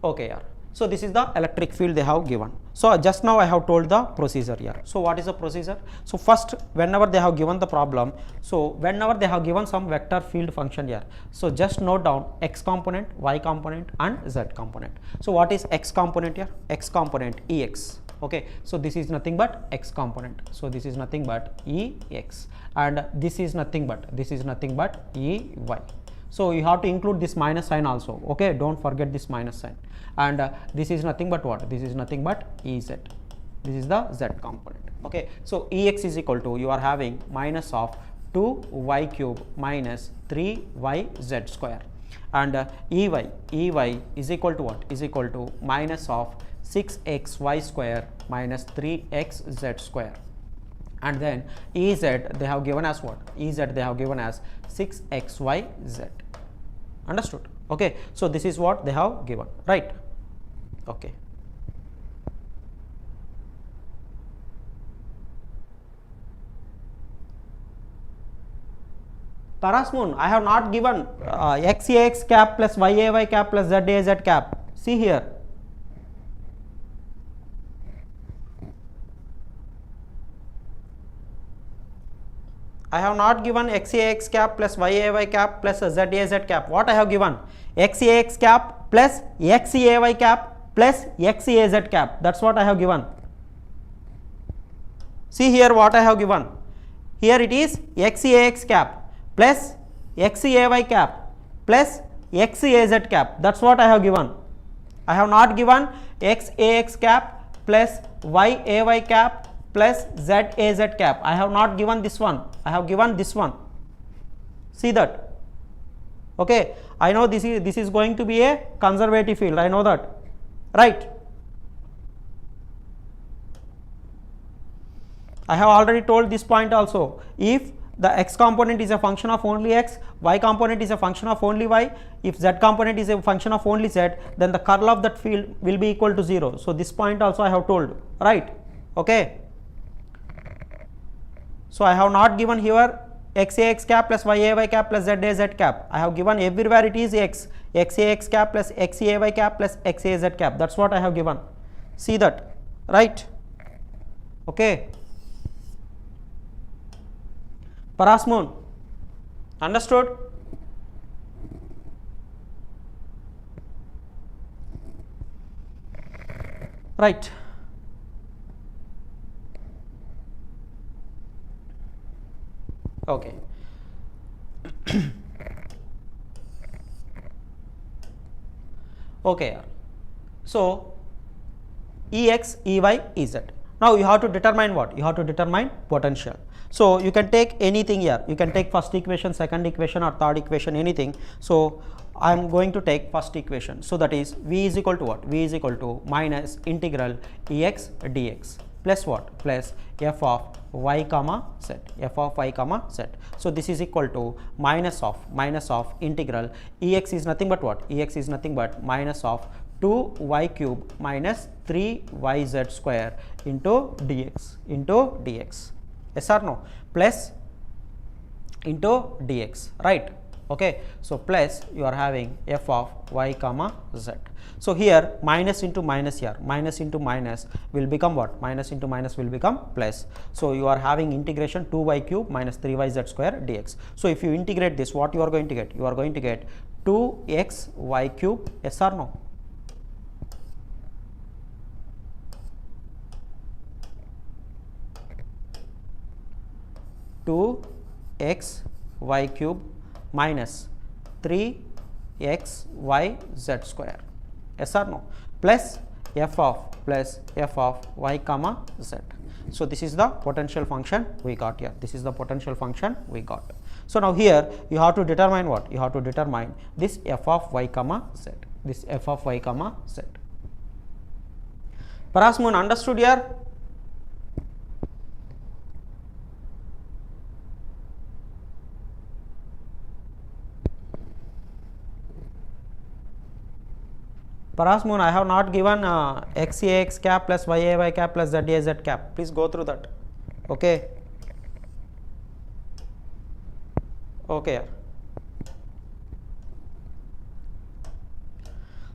A: Okay, yeah. So this is the electric field they have given. So just now I have told the procedure here. So what is the procedure? So first, whenever they have given the problem, so whenever they have given some vector field function here, so just note down x component, y component and z component. So what is x component here? X component ex. Okay, so this is nothing but x component. So this is nothing but ex, and this is nothing but ey. So you have to include this minus sign also. Okay, don't forget this minus sign. And this is nothing but what? This is nothing but ez. This is the z component. Okay, so ex is equal to, you are having minus of 2y cube minus 3yz square, and ey is equal to what? Is equal to minus of 6xy square minus 3xz square. And then Ez they have given as what? Ez they have given as 6xyz. Understood? Okay, so this is what they have given, right? Okay. Parasmoon, I have not given xax cap plus yay cap plus zaz cap. See here. I have not given xax cap plus yay cap plus zaz cap. What I have given? Xax cap plus xay cap plus xaz cap. That's what I have given. See here what I have given. Here it is xax cap plus xay cap plus xaz cap. That's what I have given. I have not given xax cap plus yay cap plus zaz cap. I have not given this one. I have given this one. See that? Okay, I know this is going to be a conservative field. I know that, right? I have already told this point also. If the x component is a function of only x, y component is a function of only y, if z component is a function of only z, then the curl of that field will be equal to 0. So this point also I have told, right? Okay. So I have not given here xax cap plus yay cap plus zaz cap. I have given everywhere it is x, xax cap plus xay cap plus xaz cap. That's what I have given. See that, right? Okay. Parasmoon, understood? Right. Okay. Okay. So Ex, Ey, Ez. Now you have to determine what? You have to determine potential. So you can take anything here. You can take first equation, second equation or third equation, anything. So I am going to take first equation. So that is V is equal to what? V is equal to minus integral Ex dx plus what? Plus f of y comma z, f of y comma z. So this is equal to minus of integral Ex is nothing but what? Ex is nothing but minus of 2y cube minus 3yz square into dx. Yes or no? Plus into dx, right? Okay, so plus you are having f of y comma z. So here minus into minus here, minus into minus will become what? Minus into minus will become plus. So you are having integration 2y cube minus 3yz square dx. So if you integrate this, what you are going to get? You are going to get 2xy cube. Yes or no? Two x y cube minus 3xyz square. Yes or no? Plus f of y comma z. So this is the potential function we got here. This is the potential function we got. So now here you have to determine what? You have to determine this f of y comma z. This f of y comma z. Parasmoon, understood here? Parasmoon, I have not given x cap plus y cap plus z cap. Please go through that. Okay. Okay.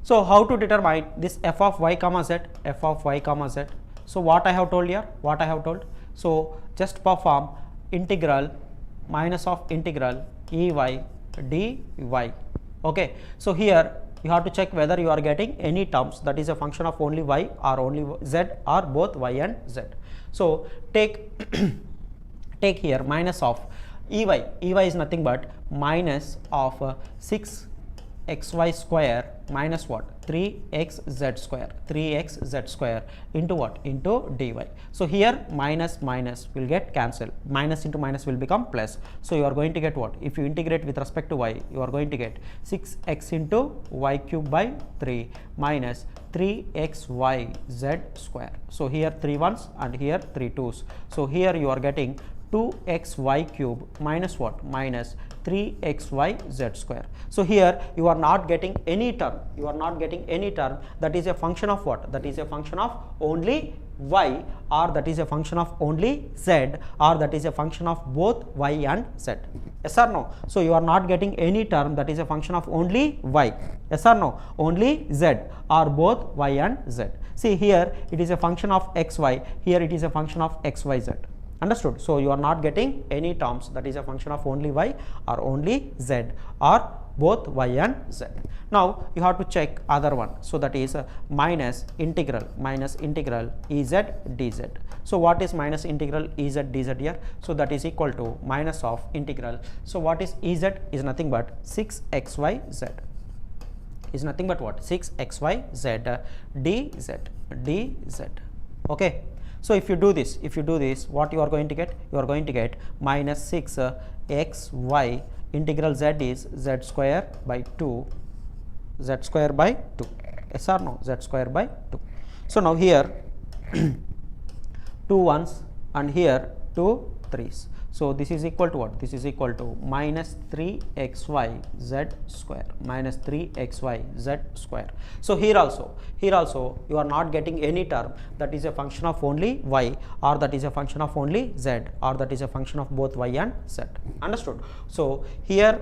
A: So how to determine this f of y comma z, f of y comma z? So what I have told here, what I have told. So just perform integral minus of integral ey dy. Okay. So here you have to check whether you are getting any terms that is a function of only y or only z or both y and z. So take take here minus of ey is nothing but minus of 6xy square minus what, 3xz square into what, into dy. So here minus minus will get cancelled, minus into minus will become plus. So you are going to get what, if you integrate with respect to y, you are going to get 6x into y cube by 3 minus 3xyz square. So here 3 ones and here 3 twos. So here you are getting 2xy cube minus what, minus 3xyz square. So here you are not getting any term, you are not getting any term that is a function of what, that is a function of only y, or that is a function of only z, or that is a function of both y and z. Yes or no? So you are not getting any term that is a function of only y. Yes or no? Only z or both y and z. See here it is a function of xy, here it is a function of xyz. Understood? So you are not getting any terms that is a function of only y or only z or both y and z. Now you have to check other one. So that is minus integral ez dz. So what is minus integral ez dz here? So that is equal to minus of integral. So what is ez is nothing but 6xyz, is nothing but what, 6xyz dz. Okay. So if you do this, what you are going to get? You are going to get minus 6xy integral z is z square by 2, z square by 2. Yes or no? Z square by 2. So now here 2 ones and here 2 threes. So this is equal to what? This is equal to minus 3xyz square, minus 3xyz square. So here also you are not getting any term that is a function of only y, or that is a function of only z, or that is a function of both y and z. Understood? So here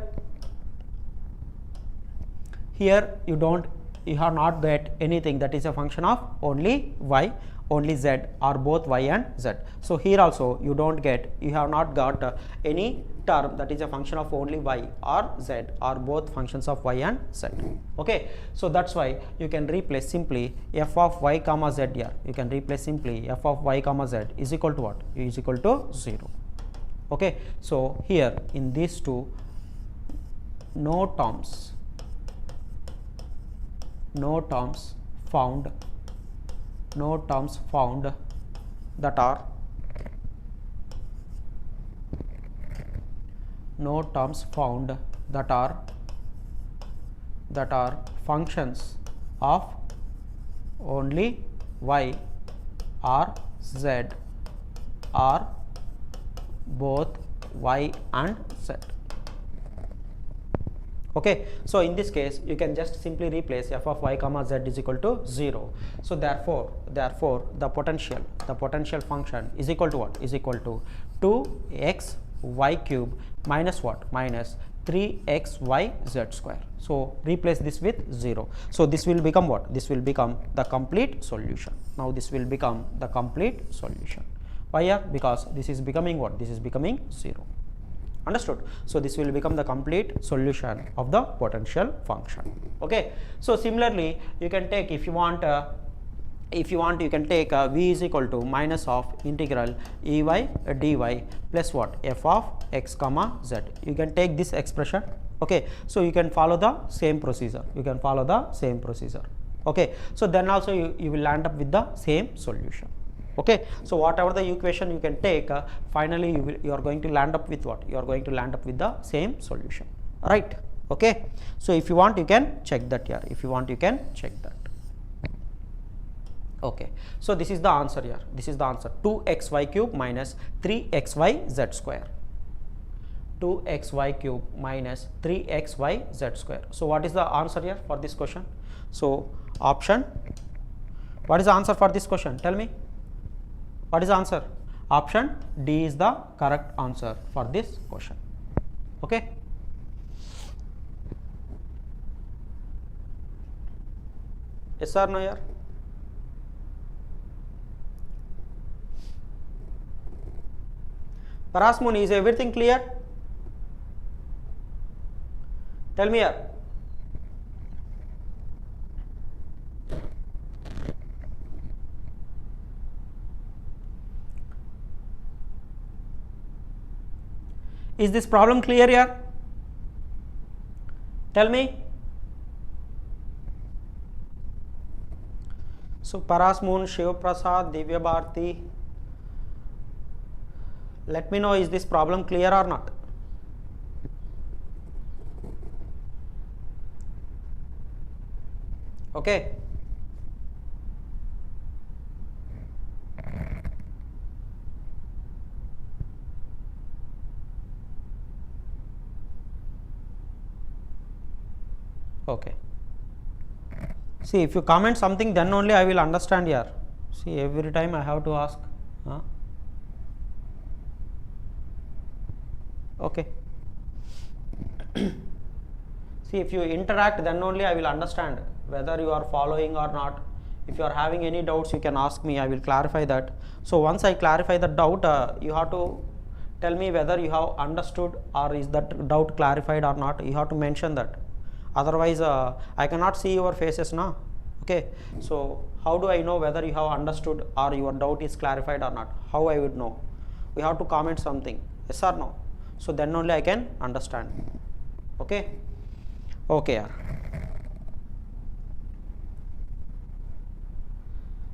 A: you have not get anything that is a function of only y, only z, or both y and z. So here also you have not got any term that is a function of only y or z, or both functions of y and z. Okay. So that's why you can replace simply f of y comma z here. You can replace simply f of y comma z is equal to what? Is equal to 0. Okay. So here in these two, no terms found that are functions of only y or z or both y and z. Okay. So in this case you can just simply replace f of y comma z is equal to 0. So therefore the potential function is equal to what? Is equal to 2xy cube minus what? Minus 3xyz square. So replace this with 0. So this will become what? This will become the complete solution. Now this will become the complete solution. Why? Yeah, because this is becoming what? This is becoming 0. Understood? So this will become the complete solution of the potential function. Okay. So similarly you can take, if you want you can take v is equal to minus of integral ey dy plus what? F of x comma z. You can take this expression. Okay. So you can follow the same procedure. Okay. So then also you will land up with the same solution. Okay. So whatever the equation you can take, finally you are going to land up with what? You are going to land up with the same solution, right? Okay. So if you want you can check that here, if you want you can check that. Okay. So this is the answer here, this is the answer, 2xy cube minus 3xyz square, 2xy cube minus 3xyz square. So what is the answer here for this question? So option, what is the answer for this question? Tell me, what is the answer? Option D is the correct answer for this question. Okay. Yes or no here? Parasmuni, is everything clear? Tell me here. Is this problem clear here? Tell me. So Parasmoon, Shiv Prasad, Divya Bharti, let me know, is this problem clear or not? Okay. Okay. See, if you comment something, then only I will understand here. See, every time I have to ask. Okay. See, if you interact, then only I will understand whether you are following or not. If you are having any doubts, you can ask me, I will clarify that. So once I clarify the doubt, you have to tell me whether you have understood or is that doubt clarified or not. You have to mention that. Otherwise, I cannot see your faces now. Okay. So how do I know whether you have understood or your doubt is clarified or not? How I would know? We have to comment something, yes or no. So then only I can understand. Okay. Okay.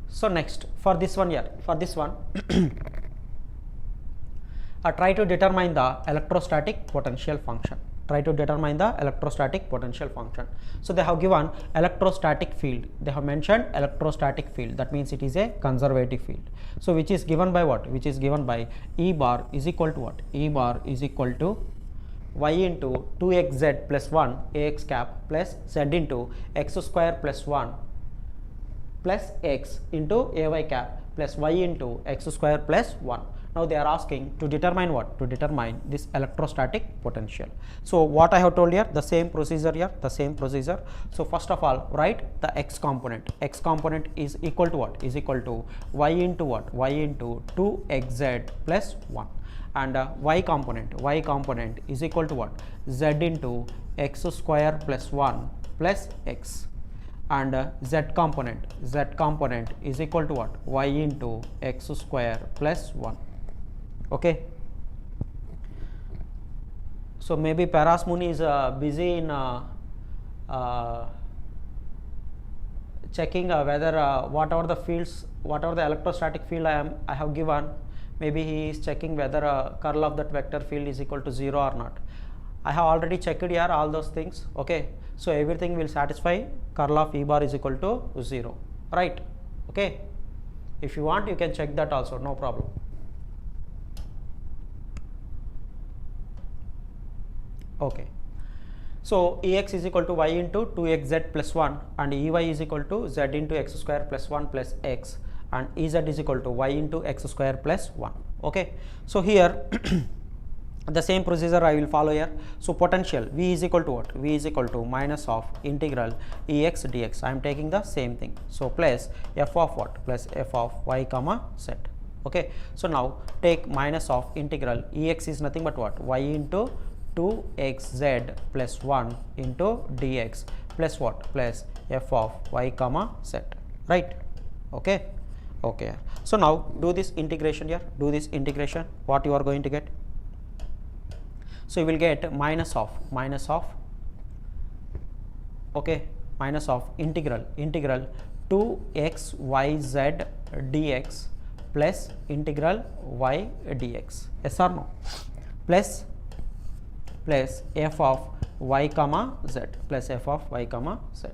A: So next, for this one here, for this one, try to determine the electrostatic potential function. Try to determine the electrostatic potential function. So they have given electrostatic field. They have mentioned electrostatic field. That means it is a conservative field. So which is given by what? Which is given by E bar is equal to what? E bar is equal to y into 2xz plus 1 ax cap plus z into x square plus 1 plus x into ay cap plus y into x square plus 1. Now they are asking to determine what? To determine this electrostatic potential. So what I have told here, the same procedure here, the same procedure. So first of all, write the x component. X component is equal to what? Is equal to y into what? Y into 2xz plus 1. And y component is equal to what? Z into x square plus 1 plus x. And z component is equal to what? Y into x square plus 1. Okay. So maybe Parasmuni is busy in checking whether whatever the fields, whatever the electrostatic field I have given, maybe he is checking whether curl of that vector field is equal to 0 or not. I have already checked here all those things. Okay. So everything will satisfy curl of E bar is equal to 0, right? Okay. If you want, you can check that also, no problem. Okay. So Ex is equal to y into 2xz plus 1 and Ey is equal to z into x square plus 1 plus x and Ez is equal to y into x square plus 1. Okay. So here the same procedure I will follow here. So potential V is equal to what? V is equal to minus of integral Ex dx. I am taking the same thing. So plus f of what? Plus f of y comma z. Okay. So now take minus of integral Ex is nothing but what? Y into 2xz plus 1 into dx plus what? Plus f of y comma z, right? Okay. Okay. So now do this integration here. Do this integration. What you are going to get? So you will get minus of okay, minus of integral 2xyz dx plus integral y dx, yes or no, plus f of y comma z, plus f of y comma z.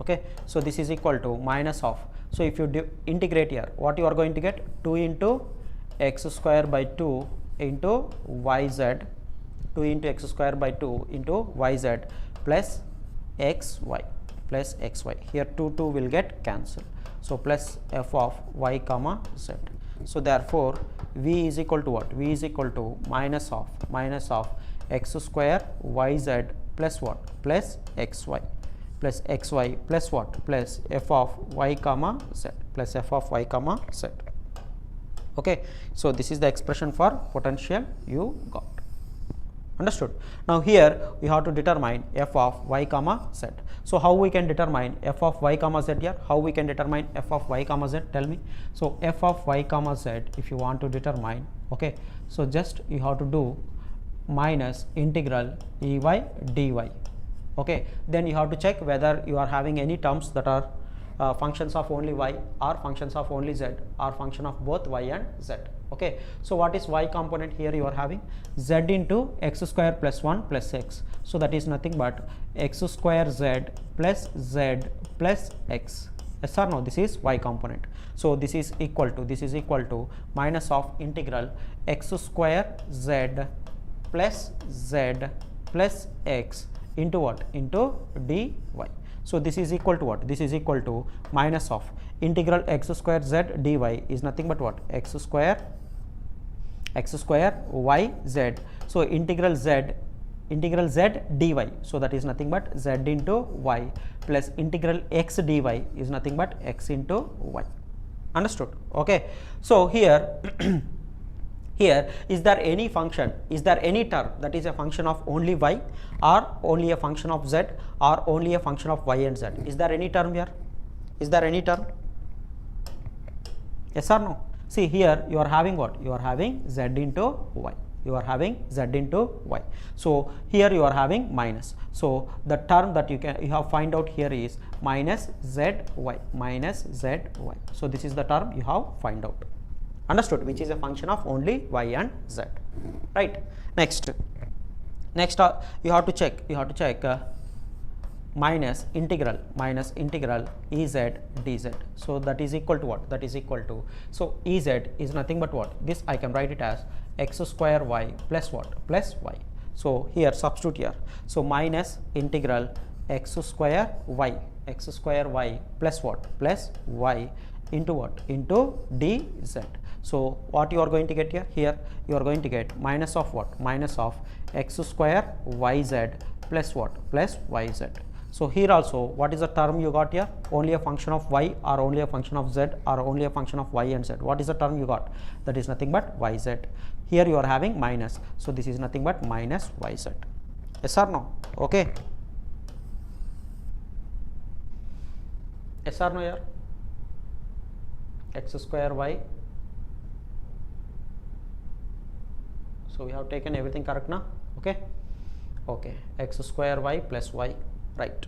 A: Okay. So this is equal to minus of, so if you integrate here, what you are going to get? 2 into x square by 2 into yz, 2 into x square by 2 into yz plus xy plus xy. Here 2 will get cancelled. So plus f of y comma z. So therefore v is equal to what? V is equal to minus of x square yz plus what? Plus xy plus what? Plus f of y comma z plus f of y comma z. Okay, so this is the expression for potential you got. Understood? Now here we have to determine f of y comma z. So how we can determine f of y comma z here? How we can determine f of y comma z? Tell me. So f of y comma z, if you want to determine, okay, so just you have to do minus integral ey dy. Okay, then you have to check whether you are having any terms that are functions of only y or functions of only z or function of both y and z. Okay, so what is y component? Here you are having z into x square plus 1 plus x. So that is nothing but x square z plus x. Yes or no? This is y component. So this is equal to minus of integral x square z plus x into what? Into dy. So this is equal to what? This is equal to minus of integral x square z dy is nothing but what? X square y z. So integral z dy. So that is nothing but z into y plus integral x dy is nothing but x into y. Understood? Okay. So here here, is there any function, is there any term that is a function of only y or only a function of z or only a function of y and z? Is there any term here? Is there any term? Yes or no? See here you are having what? You are having z into y. You are having z into y. So here you are having minus. So the term that you have find out here is minus zy. So this is the term you have find out. Understood? Which is a function of only y and z. Right. Next you have to check minus integral ez dz. So that is equal to what? That is equal to, so ez is nothing but what? This I can write it as x square y plus what? Plus y. So here substitute here. So minus integral x square y plus what? Plus y into what? Into dz. So what you are going to get here? Here you are going to get minus of what? Minus of x square yz plus what? Plus yz. So here also what is the term you got here? Only a function of y or only a function of z or only a function of y and z. What is the term you got? That is nothing but yz. Here you are having minus. So this is nothing but minus yz. Yes or no? Okay. Yes or no here? X square y. So we have taken everything correct now. Okay. Okay. X square y plus y. Right.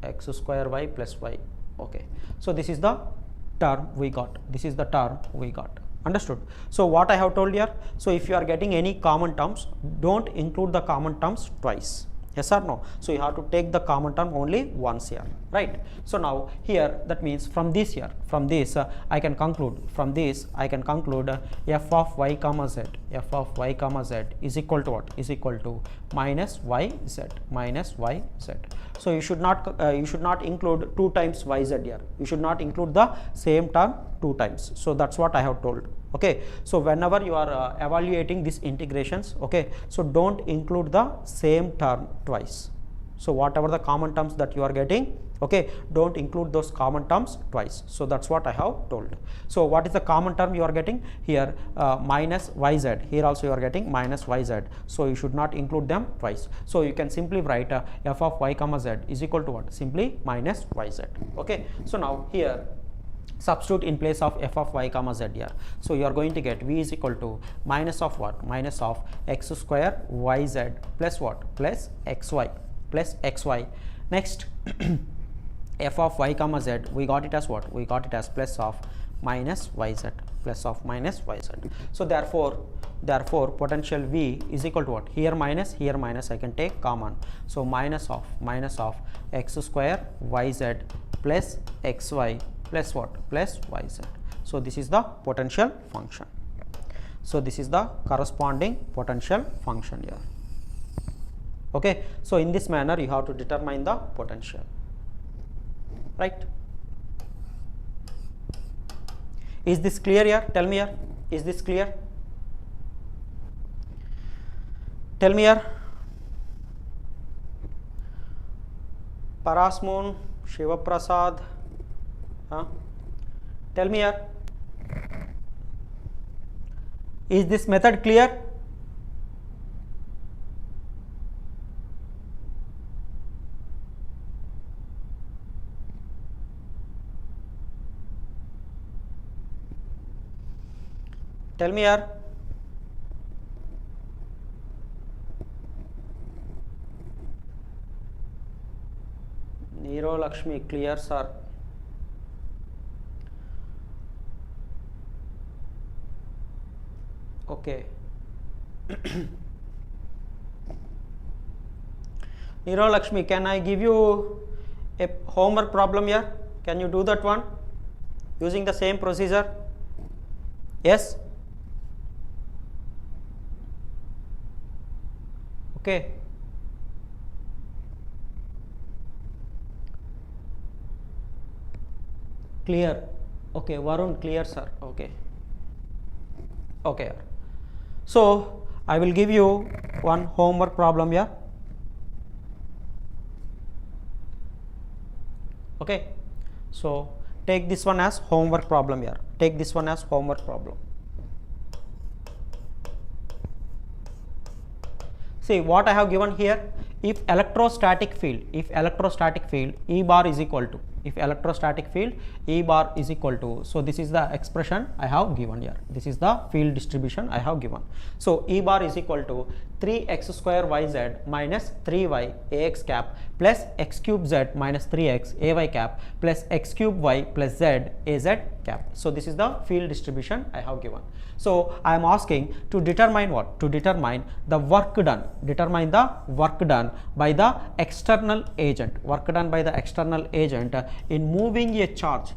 A: X square y plus y. Okay. So this is the term we got. This is the term we got. Understood? So what I have told here. So if you are getting any common terms, don't include the common terms twice. Yes or no? So you have to take the common term only once here, right? So now here, that means from this here, from this I can conclude, from this I can conclude f of y comma z is equal to what? Is equal to minus yz. So you should not include 2 times yz here. You should not include the same term 2 times. So that's what I have told. Okay, so whenever you are evaluating these integrations, okay, so don't include the same term twice. So whatever the common terms that you are getting, okay, don't include those common terms twice. So that's what I have told. So what is the common term you are getting here? Minus yz. Here also you are getting minus yz. So you should not include them twice. So you can simply write f of y comma z is equal to what? Simply minus yz. Okay, so now here substitute in place of f of y comma z here. So you are going to get v is equal to minus of what? Minus of x square yz plus what? Plus xy. Next f of y comma z, we got it as what? We got it as plus of minus yz. So therefore potential v is equal to what? Here minus I can take common. So minus of x square yz plus xy plus what? Plus yz. So this is the potential function. So this is the corresponding potential function here. Okay, so in this manner you have to determine the potential, right? Is this clear here? Tell me here. Is this clear? Tell me here. Parasmoon, Shiva Prasad. Tell me here. Is this method clear? Tell me here. Nero Lakshmi, clear sir. Okay. Nero Lakshmi, can I give you a homework problem here? Can you do that one using the same procedure? Yes? Okay. Clear. Okay, Varun, clear sir. Okay. Okay. So I will give you one homework problem here. Okay. So take this one as homework problem here. Take this one as homework problem. See what I have given here. If electrostatic field E bar is equal to, so this is the expression I have given here. This is the field distribution I have given. So E bar is equal to 3x square yz minus 3y ax cap plus x cube z minus 3x ay cap plus x cube y plus z az cap. So this is the field distribution I have given. So I am asking to determine what? To determine the work done. Determine the work done by the external agent. Work done by the external agent in moving a charge.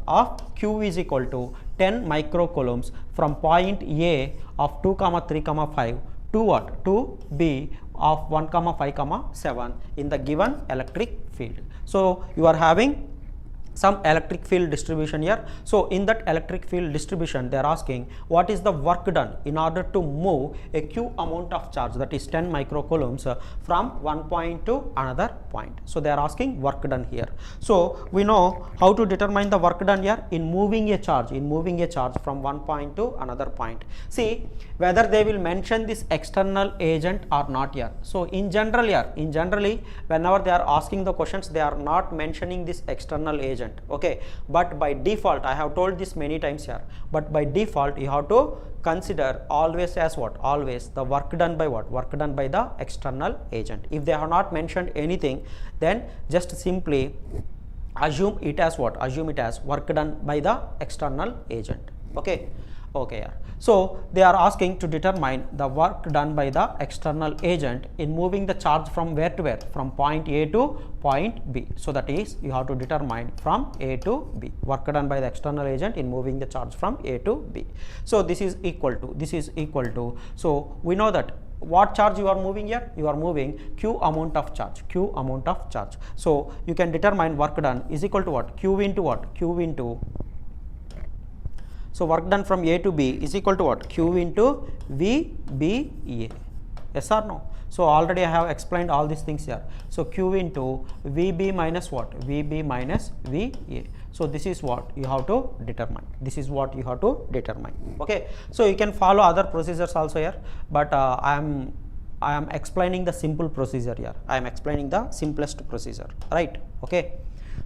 A: Of Q is equal to 10 microcoulombs from point A of 2, 3, 5 to what? To B of 1, 5, 7 in the given electric field. So you are having some electric field distribution here. So in that electric field distribution they are asking what is the work done in order to move a q amount of charge, that is 10 microcoulombs from one point to another point. So they are asking work done here. So we know how to determine the work done here in moving a charge from one point to another point. See whether they will mention this external agent or not here. So in generally whenever they are asking the questions they are not mentioning this external agent. Okay, but by default, I have told this many times here, but by default you have to consider always as what? Always the work done by what? Work done by the external agent. If they have not mentioned anything, then just simply assume it as what? Assume it as work done by the external agent. Okay. Okay, so they are asking to determine the work done by the external agent in moving the charge from where to where? From point A to point B. So that is you have to determine from A to B. Work done by the external agent in moving the charge from A to B. So this is equal to, so we know that what charge you are moving here? You are moving q amount of charge. So you can determine work done is equal to what? Q into what? So work done from A to B is equal to what? Q into VBA. Yes or no? So already I have explained all these things here. So Q into VB minus what? VB minus VA. So this is what you have to determine. Okay. So you can follow other procedures also here, but I am explaining the simple procedure here. I am explaining the simplest procedure, right? Okay.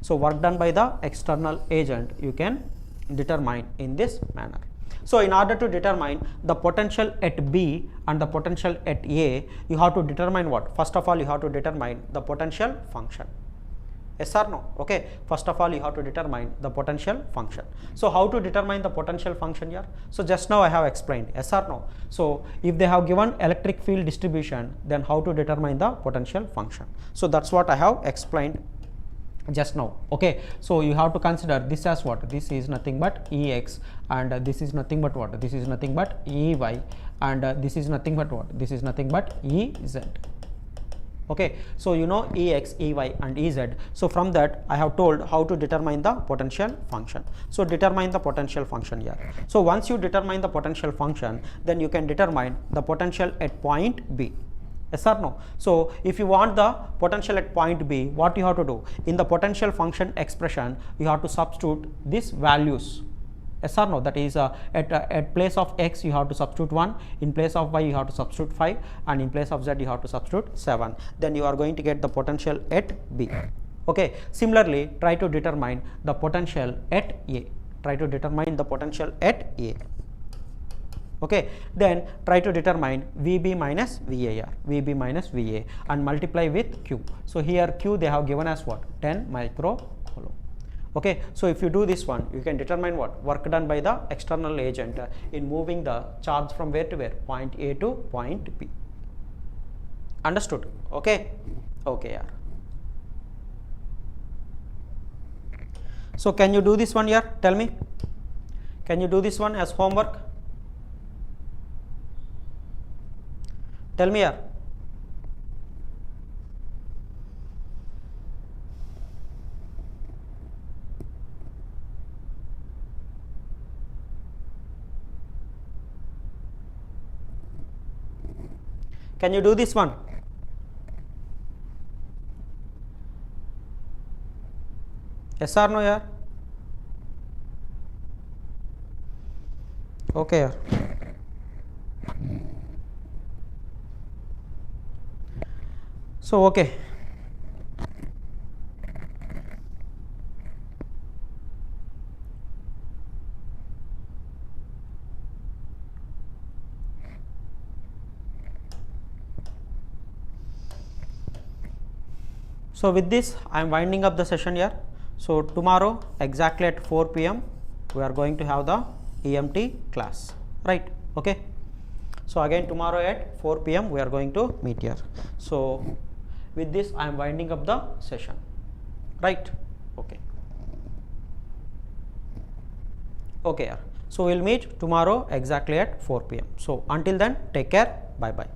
A: So work done by the external agent you can determine in this manner. So in order to determine the potential at B and the potential at A, you have to determine what? First of all you have to determine the potential function. Yes or no? Okay, first of all you have to determine the potential function. So how to determine the potential function here? So just now I have explained. Yes or no? So if they have given electric field distribution, then how to determine the potential function? So that's what I have explained just now. Okay, so you have to consider this as what? This is nothing but Ex, and this is nothing but what? This is nothing but Ey, and this is nothing but what? This is nothing but Ez. Okay, so you know Ex, Ey and Ez. So from that I have told how to determine the potential function. So determine the potential function here. So once you determine the potential function, then you can determine the potential at point B. Yes or no? So if you want the potential at point B, what you have to do? In the potential function expression, you have to substitute these values. Yes or no? That is at place of x you have to substitute 1, in place of y you have to substitute 5, and in place of z you have to substitute 7. Then you are going to get the potential at B. Okay. Similarly, try to determine the potential at A. Try to determine the potential at A. Okay, then try to determine VB minus VAR, VB minus VA, and multiply with Q. So here Q they have given as what? 10 microcoulomb. Okay, so if you do this one, you can determine what? Work done by the external agent in moving the charge from where to where? Point A to point B. Understood? Okay, okay, yeah. So can you do this one here? Tell me. Can you do this one as homework? Tell me here. Can you do this one? Yes or no, yeah? Okay, yeah. So okay. So with this I am winding up the session here. So tomorrow exactly at 4 p.m. we are going to have the EMT class, right? Okay. So again tomorrow at 4 p.m. we are going to meet here. So with this I am winding up the session, right? Okay. Okay. So we'll meet tomorrow exactly at 4 p.m. So until then, take care. Bye bye.